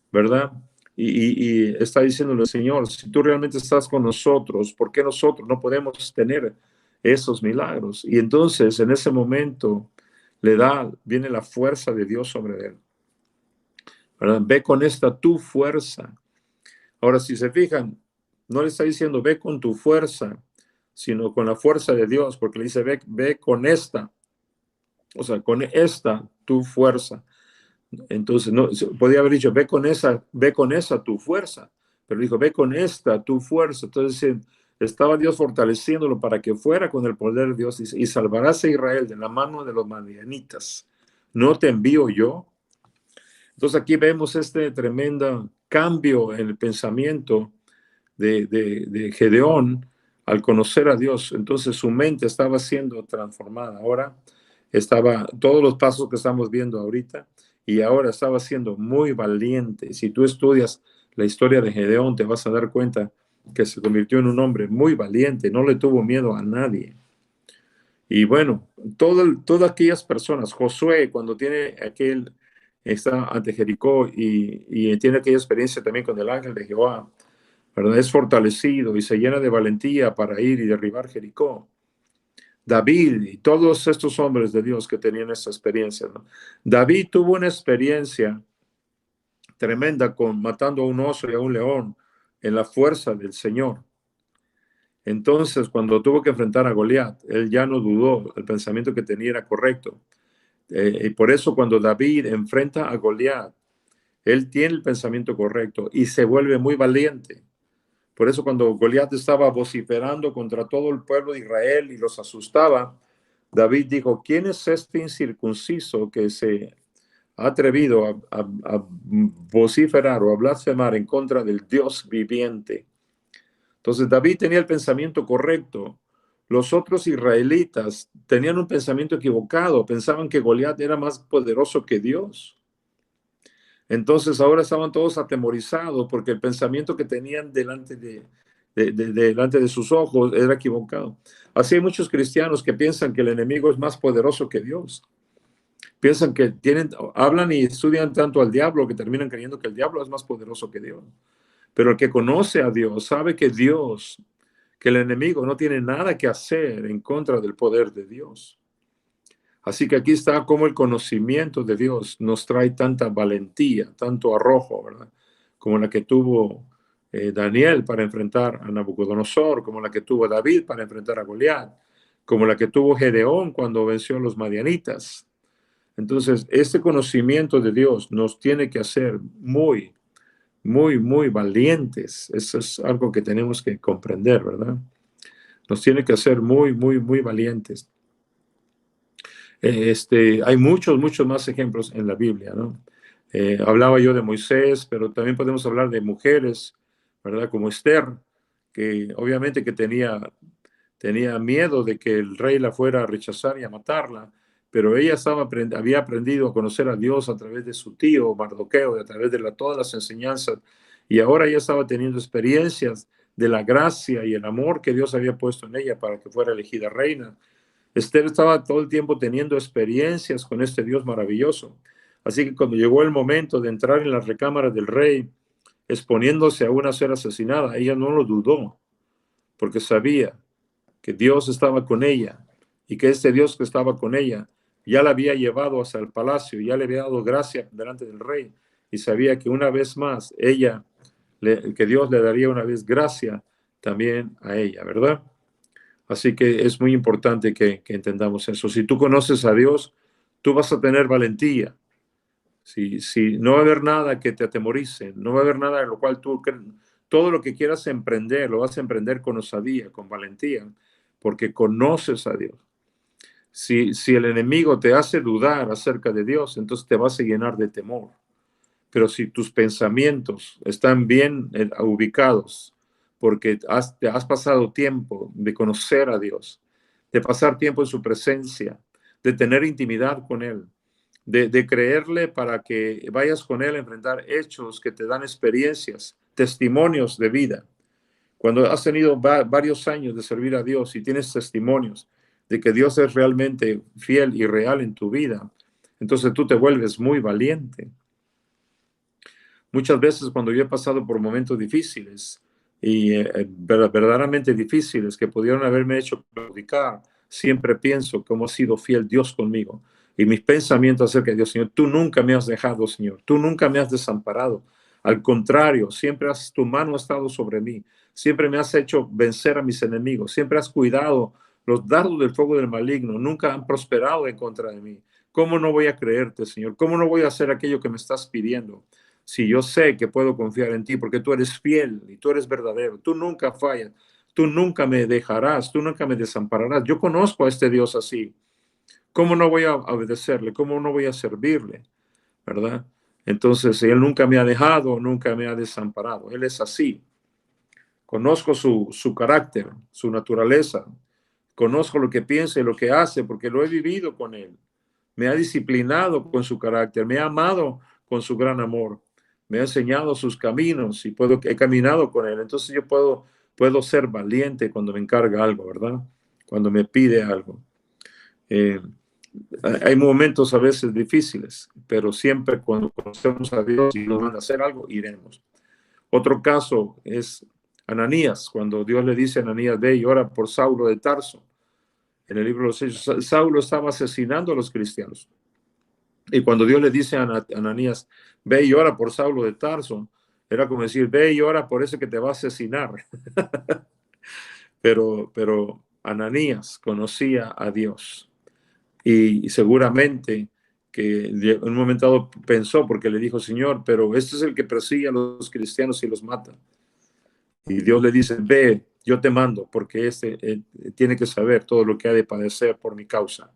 ¿Verdad? Y está diciéndole el Señor, si tú realmente estás con nosotros, ¿por qué nosotros no podemos tener esos milagros? Y entonces en ese momento viene la fuerza de Dios sobre él. ¿Verdad? Ve con esta tu fuerza. Ahora, si se fijan, no le está diciendo ve con tu fuerza, sino con la fuerza de Dios, porque le dice ve con esta, o sea, con esta tu fuerza. Entonces, no, podía haber dicho ve con esa tu fuerza, pero dijo ve con esta tu fuerza. Entonces, estaba Dios fortaleciéndolo para que fuera con el poder de Dios y salvarás a Israel de la mano de los madianitas. ¿No te envío yo? Entonces aquí vemos este tremendo cambio en el pensamiento de Gedeón al conocer a Dios. Entonces su mente estaba siendo transformada. Ahora estaba, todos los pasos que estamos viendo ahorita, y ahora estaba siendo muy valiente. Si tú estudias la historia de Gedeón, te vas a dar cuenta que se convirtió en un hombre muy valiente, no le tuvo miedo a nadie. Y bueno, todas aquellas personas, Josué, cuando está ante Jericó y tiene aquella experiencia también con el ángel de Jehová, ¿verdad? Es fortalecido y se llena de valentía para ir y derribar Jericó. David y todos estos hombres de Dios que tenían esa experiencia, ¿no? David tuvo una experiencia tremenda matando a un oso y a un león en la fuerza del Señor. Entonces, cuando tuvo que enfrentar a Goliat, él ya no dudó, el pensamiento que tenía era correcto. Y por eso cuando David enfrenta a Goliat, él tiene el pensamiento correcto y se vuelve muy valiente. Por eso cuando Goliat estaba vociferando contra todo el pueblo de Israel y los asustaba, David dijo, ¿quién es este incircunciso que se ha atrevido a vociferar o a blasfemar en contra del Dios viviente? Entonces David tenía el pensamiento correcto. Los otros israelitas tenían un pensamiento equivocado, pensaban que Goliat era más poderoso que Dios. Entonces ahora estaban todos atemorizados porque el pensamiento que tenían delante de sus ojos era equivocado. Así hay muchos cristianos que piensan que el enemigo es más poderoso que Dios. Piensan que hablan y estudian tanto al diablo que terminan creyendo que el diablo es más poderoso que Dios. Pero el que conoce a Dios sabe que el enemigo no tiene nada que hacer en contra del poder de Dios. Así que aquí está como el conocimiento de Dios nos trae tanta valentía, tanto arrojo, ¿verdad? Como la que tuvo Daniel para enfrentar a Nabucodonosor, como la que tuvo David para enfrentar a Goliat, como la que tuvo Gedeón cuando venció a los madianitas. Entonces, este conocimiento de Dios nos tiene que hacer muy, muy, muy valientes. Eso es algo que tenemos que comprender, ¿verdad? Nos tiene que hacer muy, muy, muy valientes. Hay muchos, muchos más ejemplos en la Biblia, ¿no? Hablaba yo de Moisés, pero también podemos hablar de mujeres, ¿verdad? Como Esther, que obviamente que tenía miedo de que el rey la fuera a rechazar y a matarla, pero ella había aprendido a conocer a Dios a través de su tío Mardoqueo, a través de todas las enseñanzas, y ahora ella estaba teniendo experiencias de la gracia y el amor que Dios había puesto en ella para que fuera elegida reina. Esther estaba todo el tiempo teniendo experiencias con este Dios maravilloso. Así que cuando llegó el momento de entrar en la recámara del rey, exponiéndose a ser asesinada, ella no lo dudó, porque sabía que Dios estaba con ella y que este Dios que estaba con ella ya la había llevado hacia el palacio, ya le había dado gracia delante del rey, y sabía que una vez más que Dios le daría una vez gracia también a ella, ¿verdad? Así que es muy importante que entendamos eso. Si tú conoces a Dios, tú vas a tener valentía. Si no va a haber nada que te atemorice, no va a haber nada en lo cual todo lo que quieras emprender, lo vas a emprender con osadía, con valentía, porque conoces a Dios. Si el enemigo te hace dudar acerca de Dios, entonces te vas a llenar de temor. Pero si tus pensamientos están bien ubicados, porque te has pasado tiempo de conocer a Dios, de pasar tiempo en su presencia, de tener intimidad con Él, de creerle para que vayas con Él a enfrentar hechos que te dan experiencias, testimonios de vida. Cuando has tenido varios años de servir a Dios y tienes testimonios de que Dios es realmente fiel y real en tu vida, entonces tú te vuelves muy valiente. Muchas veces cuando yo he pasado por momentos difíciles y verdaderamente difíciles que pudieron haberme hecho perjudicar, siempre pienso cómo ha sido fiel Dios conmigo. Y mis pensamientos acerca de Dios, Señor, tú nunca me has dejado, Señor, tú nunca me has desamparado. Al contrario, siempre tu mano ha estado sobre mí, siempre me has hecho vencer a mis enemigos, siempre has cuidado los dardos del fuego del maligno, nunca han prosperado en contra de mí. ¿Cómo no voy a creerte, Señor? ¿Cómo no voy a hacer aquello que me estás pidiendo? Si yo sé que puedo confiar en ti, porque tú eres fiel y tú eres verdadero, tú nunca fallas, tú nunca me dejarás, tú nunca me desampararás. Yo conozco a este Dios así. ¿Cómo no voy a obedecerle? ¿Cómo no voy a servirle? ¿Verdad? Entonces, Él nunca me ha dejado, nunca me ha desamparado. Él es así. Conozco su carácter, su naturaleza. Conozco lo que piensa y lo que hace, porque lo he vivido con Él. Me ha disciplinado con su carácter, me ha amado con su gran amor, me ha enseñado sus caminos y he caminado con Él. Entonces yo puedo ser valiente cuando me encarga algo, ¿verdad? Cuando me pide algo. Hay momentos a veces difíciles, pero siempre cuando conocemos a Dios y nos manda a hacer algo, iremos. Otro caso es Ananías, cuando Dios le dice a Ananías, ve y ora por Saulo de Tarso. En el libro de los Hechos, Saulo estaba asesinando a los cristianos. Y cuando Dios le dice a Ananías, ve y ora por Saulo de Tarso, era como decir, ve y ora por ese que te va a asesinar. pero Ananías conocía a Dios. Y seguramente que en un momento dado pensó, porque le dijo, Señor, pero este es el que persigue a los cristianos y los mata. Y Dios le dice, ve, yo te mando, porque tiene que saber todo lo que ha de padecer por mi causa.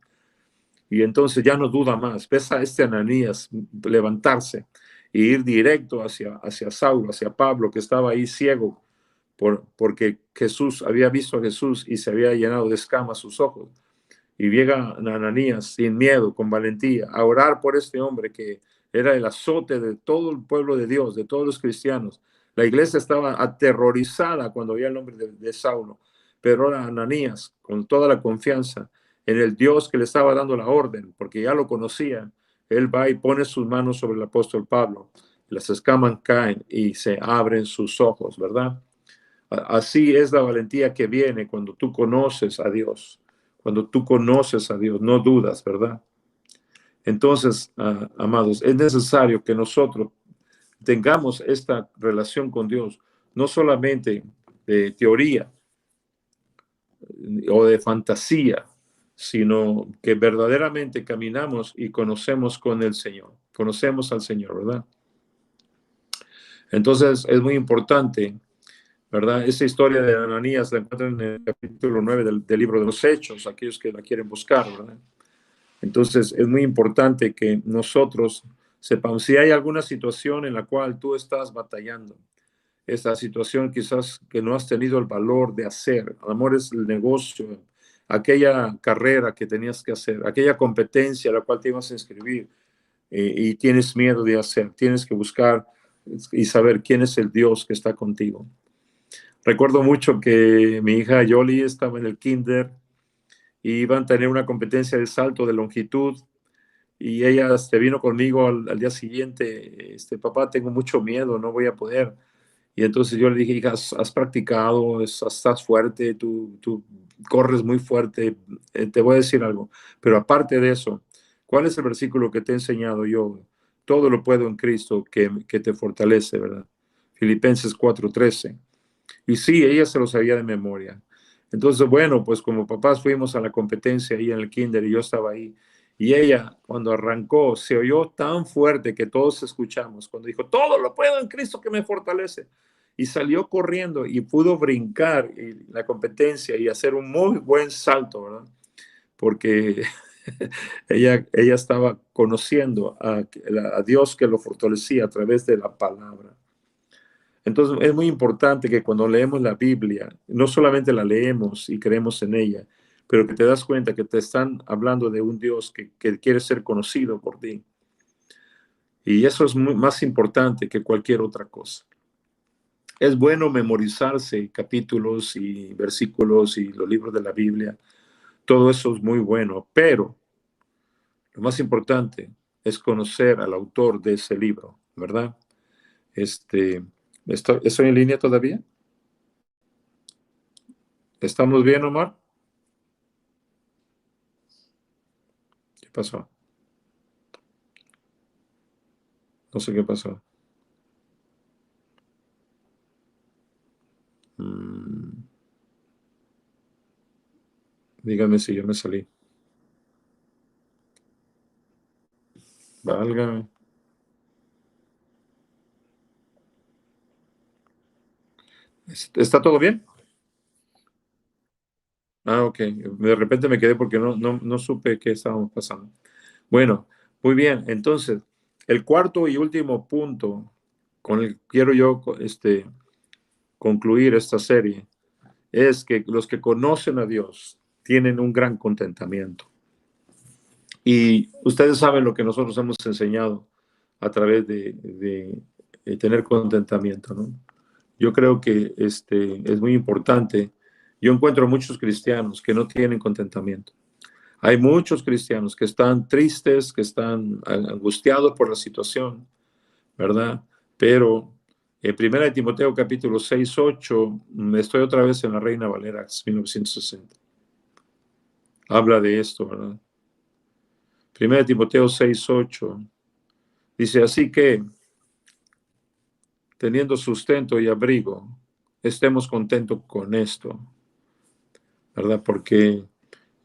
Y entonces ya no duda más. Ves a este Ananías levantarse e ir directo hacia Saulo, hacia Pablo, que estaba ahí ciego porque Jesús había visto a Jesús y se había llenado de escamas sus ojos. Y llega Ananías sin miedo, con valentía, a orar por este hombre que era el azote de todo el pueblo de Dios, de todos los cristianos. La iglesia estaba aterrorizada cuando oía el nombre de Saulo, pero ahora Ananías, con toda la confianza en el Dios que le estaba dando la orden, porque ya lo conocía, él va y pone sus manos sobre el apóstol Pablo, las escamas caen y se abren sus ojos, ¿verdad? Así es la valentía que viene cuando tú conoces a Dios. Cuando tú conoces a Dios, no dudas, ¿verdad? Entonces, amados, es necesario que nosotros tengamos esta relación con Dios, no solamente de teoría o de fantasía, sino que verdaderamente caminamos y conocemos con el Señor. Conocemos al Señor, ¿verdad? Entonces, es muy importante, ¿verdad? Esa historia de Ananías la encuentran en el capítulo 9 del libro de los Hechos, aquellos que la quieren buscar, ¿verdad? Entonces, es muy importante que nosotros sepamos si hay alguna situación en la cual tú estás batallando, esta situación quizás que no has tenido el valor de hacer. A lo mejor es el negocio, aquella carrera que tenías que hacer, aquella competencia a la cual te ibas a inscribir y tienes miedo de hacer. Tienes que buscar y saber quién es el Dios que está contigo. Recuerdo mucho que mi hija Yoli estaba en el kinder y iban a tener una competencia de salto de longitud y ella vino conmigo al día siguiente, papá, tengo mucho miedo, no voy a poder. Y entonces yo le dije, hija, has practicado, estás fuerte, tú corres muy fuerte, te voy a decir algo. Pero aparte de eso, ¿cuál es el versículo que te he enseñado yo? Todo lo puedo en Cristo que te fortalece, ¿verdad? Filipenses 4:13. Y sí, ella se lo sabía de memoria. Entonces, bueno, pues como papás fuimos a la competencia ahí en el kinder y yo estaba ahí. Y ella, cuando arrancó, se oyó tan fuerte que todos escuchamos, cuando dijo, todo lo puedo en Cristo que me fortalece. Y salió corriendo y pudo brincar la competencia y hacer un muy buen salto, ¿verdad? Porque ella estaba conociendo a Dios que lo fortalecía a través de la palabra. Entonces es muy importante que cuando leemos la Biblia, no solamente la leemos y creemos en ella, pero que te das cuenta que te están hablando de un Dios que quiere ser conocido por ti. Y eso es más importante que cualquier otra cosa. Es bueno memorizarse capítulos y versículos y los libros de la Biblia. Todo eso es muy bueno, pero lo más importante es conocer al autor de ese libro, ¿verdad? ¿Estoy en línea todavía? ¿Estamos bien, Omar? ¿Qué pasó? No sé qué pasó. Dígame si yo me salí. Válgame. ¿Está todo bien? Ah, ok. De repente me quedé porque no supe qué estábamos pasando. Bueno, muy bien. Entonces, el cuarto y último punto con el que quiero yo concluir esta serie es que los que conocen a Dios tienen un gran contentamiento. Y ustedes saben lo que nosotros hemos enseñado a través de tener contentamiento, ¿no? Yo creo que es muy importante. Yo encuentro muchos cristianos que no tienen contentamiento. Hay muchos cristianos que están tristes, que están angustiados por la situación, ¿verdad? Pero en 1 Timoteo capítulo 6:8, estoy otra vez en la Reina Valera 1960. Habla de esto, ¿verdad? 1 Timoteo 6:8 dice, así que teniendo sustento y abrigo, estemos contentos con esto, ¿verdad? Porque,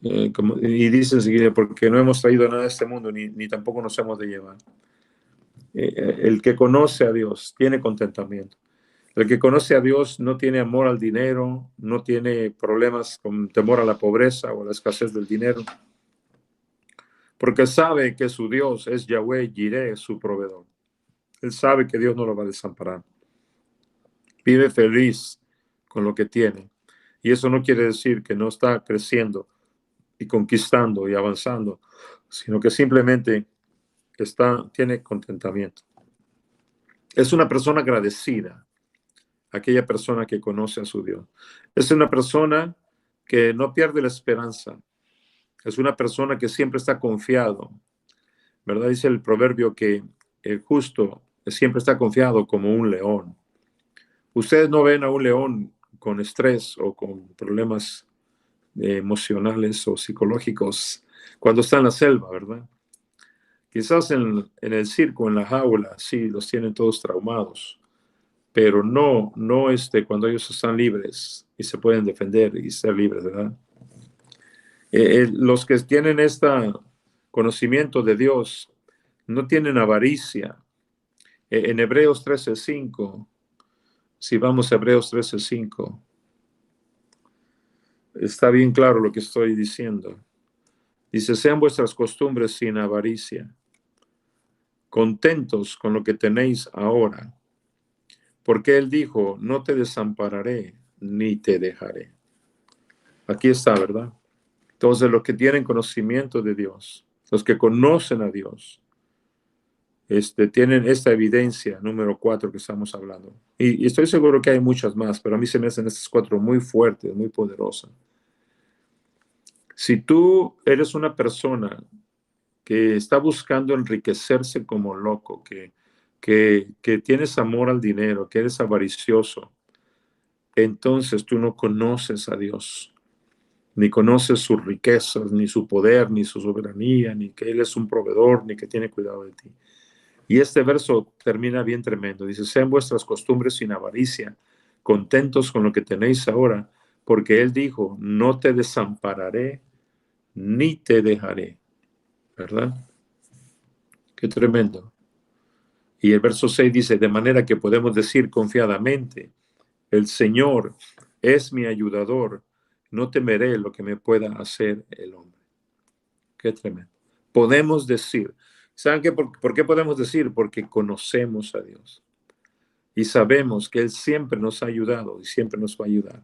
y dice enseguida, porque no hemos traído nada de este mundo, ni tampoco nos hemos de llevar. El que conoce a Dios tiene contentamiento. El que conoce a Dios no tiene amor al dinero, no tiene problemas con temor a la pobreza o a la escasez del dinero, porque sabe que su Dios es Yahweh Jireh, su proveedor. Él sabe que Dios no lo va a desamparar. Vive feliz con lo que tiene. Y eso no quiere decir que no está creciendo y conquistando y avanzando, sino que simplemente tiene contentamiento. Es una persona agradecida, aquella persona que conoce a su Dios. Es una persona que no pierde la esperanza. Es una persona que siempre está confiado. ¿Verdad? Dice el proverbio que el justo siempre está confiado como un león. Ustedes no ven a un león con estrés o con problemas emocionales o psicológicos cuando está en la selva, ¿verdad? Quizás en el circo, en la jaula, sí, los tienen todos traumados, pero no cuando ellos están libres y se pueden defender y ser libres, ¿verdad? Los que tienen este conocimiento de Dios no tienen avaricia. En Hebreos 13:5, si vamos a Hebreos 13:5, está bien claro lo que estoy diciendo. Dice, sean vuestras costumbres sin avaricia, contentos con lo que tenéis ahora, porque Él dijo, no te desampararé ni te dejaré. Aquí está, ¿verdad? Entonces, los que tienen conocimiento de Dios, los que conocen a Dios, tienen esta evidencia, número 4 que estamos hablando. Y estoy seguro que hay muchas más, pero a mí se me hacen estas 4 muy fuertes, muy poderosas. Si tú eres una persona que está buscando enriquecerse como loco, que tienes amor al dinero, que eres avaricioso, entonces tú no conoces a Dios, ni conoces sus riquezas, ni su poder, ni su soberanía, ni que Él es un proveedor, ni que tiene cuidado de ti. Y este verso termina bien tremendo. Dice, sean vuestras costumbres sin avaricia, contentos con lo que tenéis ahora, porque Él dijo, no te desampararé ni te dejaré, ¿verdad? Qué tremendo. Y el verso 6 dice, de manera que podemos decir confiadamente, el Señor es mi ayudador, no temeré lo que me pueda hacer el hombre. Qué tremendo. Podemos decir, ¿saben qué? ¿Por qué podemos decir? Porque conocemos a Dios y sabemos que Él siempre nos ha ayudado y siempre nos va a ayudar.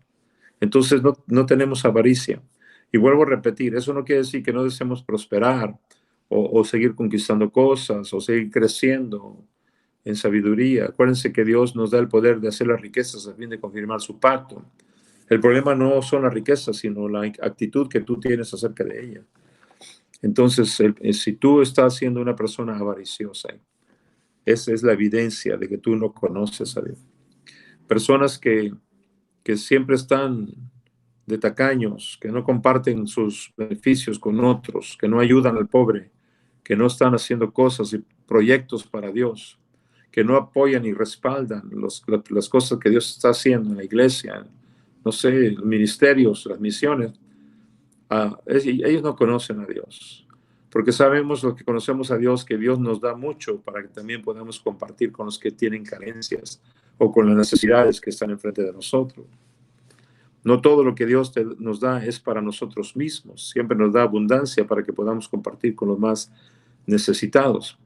Entonces no tenemos avaricia. Y vuelvo a repetir, eso no quiere decir que no deseemos prosperar o seguir conquistando cosas o seguir creciendo en sabiduría. Acuérdense que Dios nos da el poder de hacer las riquezas a fin de confirmar su pacto. El problema no son las riquezas, sino la actitud que tú tienes acerca de ellas. Entonces, si tú estás siendo una persona avariciosa, esa es la evidencia de que tú no conoces a Dios. Personas que siempre están de tacaños, que no comparten sus beneficios con otros, que no ayudan al pobre, que no están haciendo cosas y proyectos para Dios, que no apoyan y respaldan las cosas que Dios está haciendo en la iglesia, no sé, los ministerios, las misiones. Ellos no conocen a Dios, porque sabemos los que conocemos a Dios, que Dios nos da mucho para que también podamos compartir con los que tienen carencias o con las necesidades que están enfrente de nosotros. No todo lo que Dios nos da es para nosotros mismos, siempre nos da abundancia para que podamos compartir con los más necesitados.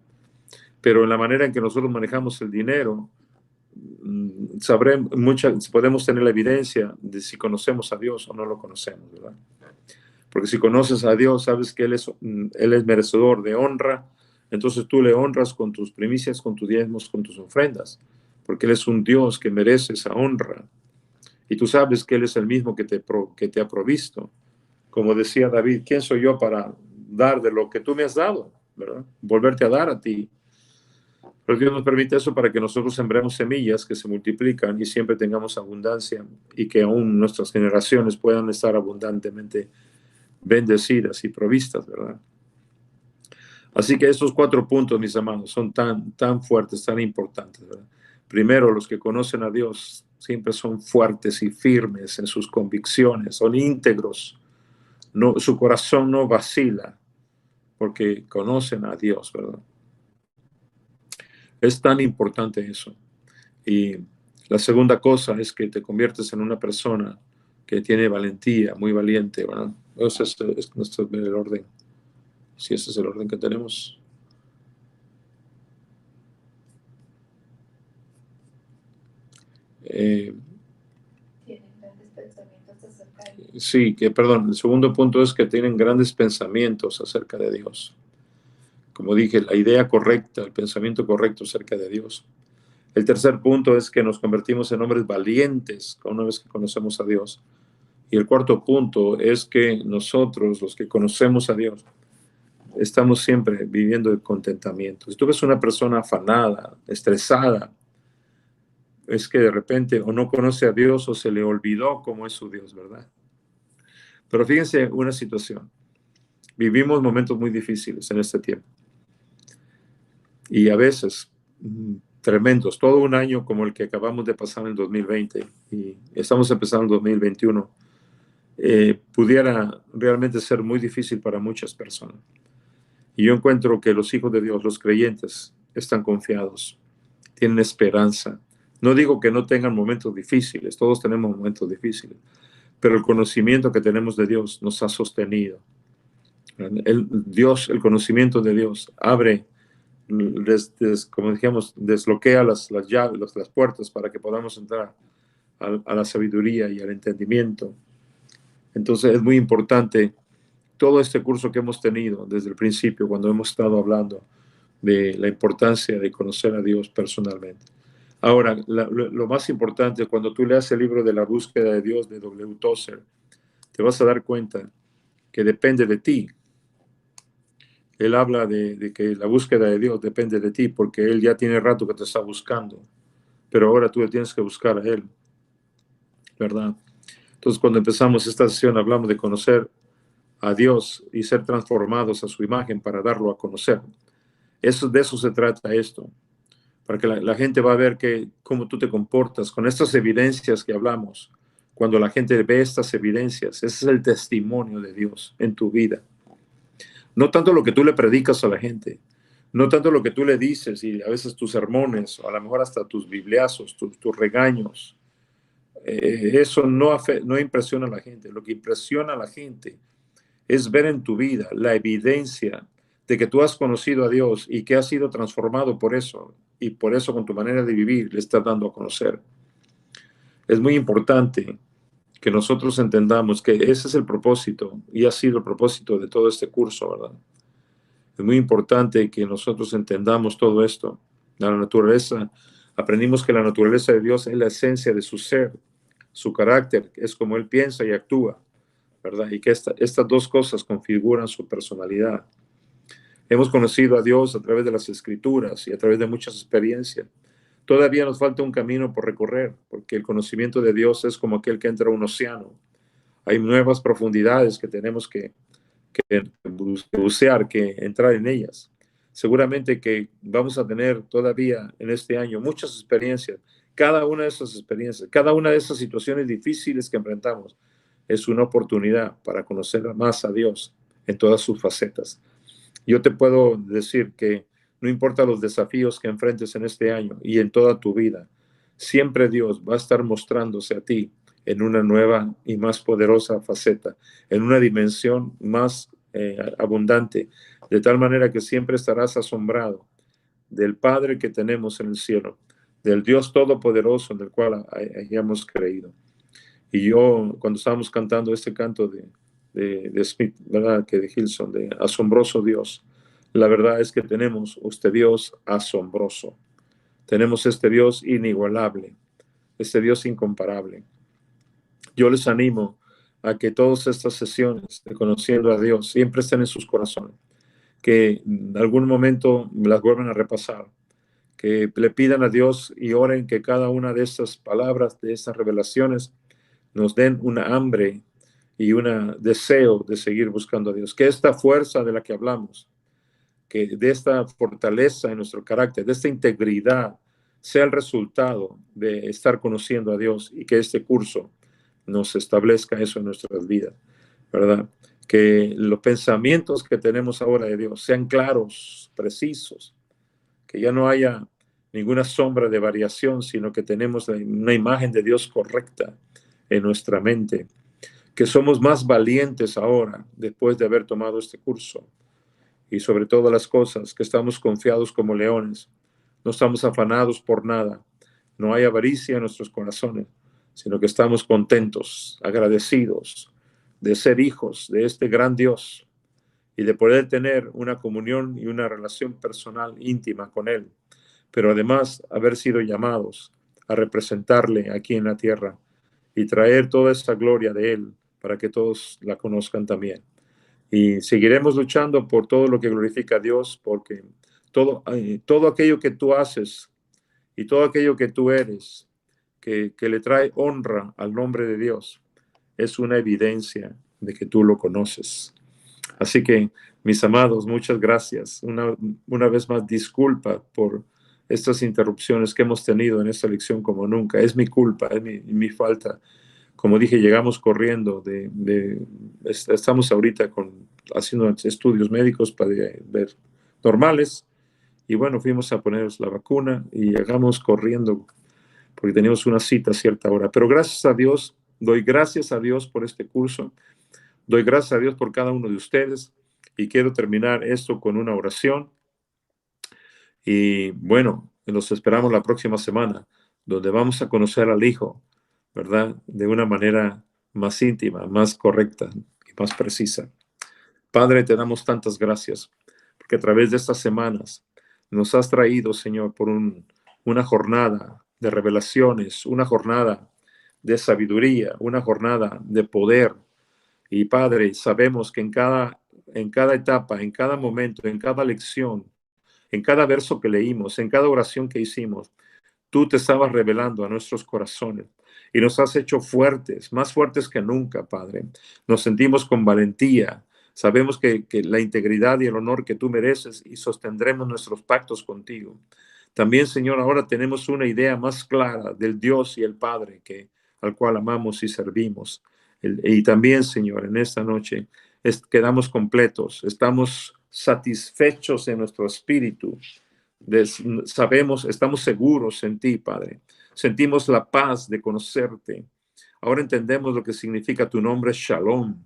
Pero en la manera en que nosotros manejamos el dinero, podemos tener la evidencia de si conocemos a Dios o no lo conocemos, ¿verdad? Porque si conoces a Dios, sabes que Él es merecedor de honra, entonces tú le honras con tus primicias, con tus diezmos, con tus ofrendas, porque Él es un Dios que merece esa honra. Y tú sabes que Él es el mismo que te ha provisto. Como decía David, ¿quién soy yo para dar de lo que tú me has dado? ¿Verdad? Volverte a dar a ti. Pero Dios nos permite eso para que nosotros sembremos semillas que se multiplican y siempre tengamos abundancia y que aún nuestras generaciones puedan estar abundantemente bendecidas y provistas, ¿verdad? Así que estos 4 puntos, mis amados, son tan fuertes, tan importantes, ¿verdad? Primero, los que conocen a Dios siempre son fuertes y firmes en sus convicciones, son íntegros, su corazón no vacila, porque conocen a Dios, ¿verdad? Es tan importante eso. Y la segunda cosa es que te conviertes en una persona que tiene valentía, muy valiente, ¿verdad? Ese es el orden. Si ese es el orden que tenemos. Tienen grandes pensamientos acerca de Dios. Sí, el segundo punto es que tienen grandes pensamientos acerca de Dios. Como dije, la idea correcta, el pensamiento correcto acerca de Dios. El tercer punto es que nos convertimos en hombres valientes una vez que conocemos a Dios. Y el cuarto punto es que nosotros, los que conocemos a Dios, estamos siempre viviendo el contentamiento. Si tú ves una persona afanada, estresada, es que de repente o no conoce a Dios o se le olvidó cómo es su Dios, ¿verdad? Pero fíjense una situación. Vivimos momentos muy difíciles en este tiempo. Y a veces tremendos. Todo un año como el que acabamos de pasar en el 2020 y estamos empezando el 2021, pudiera realmente ser muy difícil para muchas personas. Y yo encuentro que los hijos de Dios, los creyentes, están confiados, tienen esperanza. No digo que no tengan momentos difíciles, todos tenemos momentos difíciles, pero el conocimiento que tenemos de Dios nos ha sostenido. El conocimiento de Dios abre, como dijimos, desbloquea las llaves, las puertas para que podamos entrar a la sabiduría y al entendimiento. Entonces es muy importante todo este curso que hemos tenido desde el principio, cuando hemos estado hablando de la importancia de conocer a Dios personalmente. Ahora, lo más importante, cuando tú leas el libro de La búsqueda de Dios de W. Tozer, te vas a dar cuenta que depende de ti. Él habla de que la búsqueda de Dios depende de ti, porque Él ya tiene rato que te está buscando, pero ahora tú le tienes que buscar a Él, ¿verdad? Entonces, cuando empezamos esta sesión, hablamos de conocer a Dios y ser transformados a su imagen para darlo a conocer. De eso se trata esto. para que la gente va a ver cómo tú te comportas con estas evidencias que hablamos. Cuando la gente ve estas evidencias, ese es el testimonio de Dios en tu vida. No tanto lo que tú le predicas a la gente, no tanto lo que tú le dices y a veces tus sermones, o a lo mejor hasta tus bibliazos, tus regaños. Eso no impresiona a la gente. Lo que impresiona a la gente es ver en tu vida la evidencia de que tú has conocido a Dios y que has sido transformado por eso, y por eso con tu manera de vivir le estás dando a conocer. Es muy importante que nosotros entendamos que ese es el propósito y ha sido el propósito de todo este curso, ¿verdad? Es muy importante que nosotros entendamos todo esto. La naturaleza, aprendimos que la naturaleza de Dios es la esencia de su ser, su carácter, es como Él piensa y actúa, ¿verdad? Y que estas dos cosas configuran su personalidad. Hemos conocido a Dios a través de las Escrituras y a través de muchas experiencias. Todavía nos falta un camino por recorrer, porque el conocimiento de Dios es como aquel que entra a un océano. Hay nuevas profundidades que tenemos que bucear, que entrar en ellas. Seguramente que vamos a tener todavía en este año muchas experiencias. Cada una de esas experiencias, cada una de esas situaciones difíciles que enfrentamos es una oportunidad para conocer más a Dios en todas sus facetas. Yo te puedo decir que no importa los desafíos que enfrentes en este año y en toda tu vida, siempre Dios va a estar mostrándose a ti en una nueva y más poderosa faceta, en una dimensión más abundante, de tal manera que siempre estarás asombrado del Padre que tenemos en el cielo, del Dios Todopoderoso en el cual hayamos creído. Y yo, cuando estábamos cantando este canto de Smith, ¿verdad? Que de Hilson, de Asombroso Dios, la verdad es que tenemos este Dios asombroso. Tenemos este Dios inigualable, este Dios incomparable. Yo les animo a que todas estas sesiones de conociendo a Dios siempre estén en sus corazones, que en algún momento las vuelvan a repasar, que le pidan a Dios y oren que cada una de estas palabras, de estas revelaciones, nos den una hambre y un deseo de seguir buscando a Dios. Que esta fuerza de la que hablamos, que de esta fortaleza en nuestro carácter, de esta integridad, sea el resultado de estar conociendo a Dios, y que este curso nos establezca eso en nuestras vidas, ¿verdad? Que los pensamientos que tenemos ahora de Dios sean claros, precisos, que ya no haya ninguna sombra de variación, sino que tenemos una imagen de Dios correcta en nuestra mente, que somos más valientes ahora después de haber tomado este curso, y sobre todas las cosas, que estamos confiados como leones, no estamos afanados por nada, no hay avaricia en nuestros corazones, sino que estamos contentos, agradecidos de ser hijos de este gran Dios y de poder tener una comunión y una relación personal íntima con Él, pero además haber sido llamados a representarle aquí en la tierra y traer toda esa gloria de Él para que todos la conozcan también. Y seguiremos luchando por todo lo que glorifica a Dios, porque todo aquello que tú haces y todo aquello que tú eres, que le trae honra al nombre de Dios, es una evidencia de que tú lo conoces. Así que, mis amados, muchas gracias. Una vez más, disculpa por estas interrupciones que hemos tenido en esta lección como nunca. Es mi culpa, es mi falta. Como dije, llegamos corriendo estamos ahorita haciendo estudios médicos para ver normales, y bueno, fuimos a ponernos la vacuna y llegamos corriendo porque teníamos una cita a cierta hora. Pero gracias a Dios, doy gracias a Dios por este curso, doy gracias a Dios por cada uno de ustedes, y quiero terminar esto con una oración. Y bueno, nos esperamos la próxima semana, donde vamos a conocer al Hijo, ¿verdad? De una manera más íntima, más correcta y más precisa. Padre, te damos tantas gracias, porque a través de estas semanas nos has traído, Señor, por una jornada de revelaciones, una jornada de sabiduría, una jornada de poder. Y Padre, sabemos que en cada etapa, en cada momento, en cada lección, en cada verso que leímos, en cada oración que hicimos, tú te estabas revelando a nuestros corazones y nos has hecho fuertes, más fuertes que nunca, Padre. Nos sentimos con valentía. Sabemos que la integridad y el honor que tú mereces, y sostendremos nuestros pactos contigo. También, Señor, ahora tenemos una idea más clara del Dios y el Padre al cual amamos y servimos. Y también, Señor, en esta noche quedamos completos, estamos satisfechos en nuestro espíritu. Sabemos, estamos seguros en ti, Padre. Sentimos la paz de conocerte. Ahora entendemos lo que significa tu nombre, Shalom.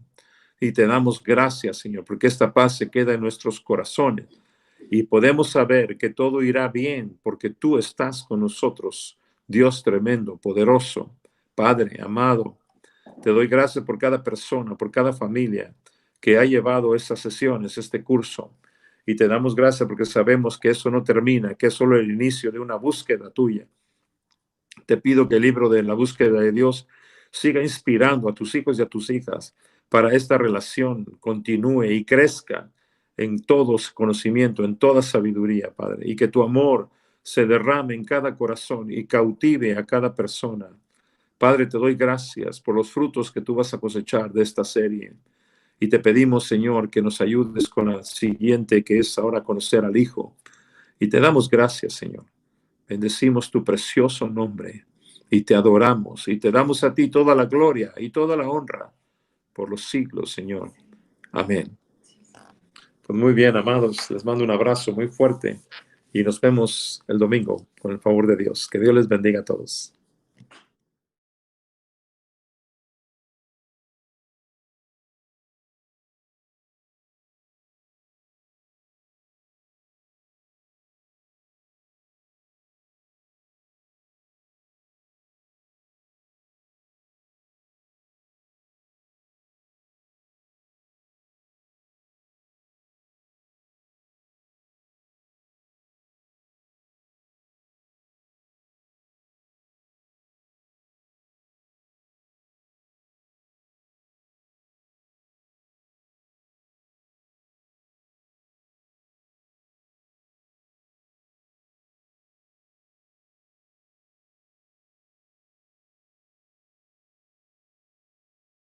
Y te damos gracias, Señor, porque esta paz se queda en nuestros corazones. Y podemos saber que todo irá bien porque tú estás con nosotros, Dios tremendo, poderoso, Padre amado. Te doy gracias por cada persona, por cada familia que ha llevado estas sesiones, este curso. Y te damos gracias porque sabemos que eso no termina, que es solo el inicio de una búsqueda tuya. Te pido que el libro de la búsqueda de Dios siga inspirando a tus hijos y a tus hijas para esta relación continúe y crezca en todo conocimiento, en toda sabiduría, Padre. Y que tu amor se derrame en cada corazón y cautive a cada persona. Padre, te doy gracias por los frutos que tú vas a cosechar de esta serie. Y te pedimos, Señor, que nos ayudes con la siguiente, que es ahora conocer al Hijo. Y te damos gracias, Señor. Bendecimos tu precioso nombre y te adoramos y te damos a ti toda la gloria y toda la honra por los siglos, Señor. Amén. Pues muy bien, amados, les mando un abrazo muy fuerte y nos vemos el domingo con el favor de Dios. Que Dios les bendiga a todos.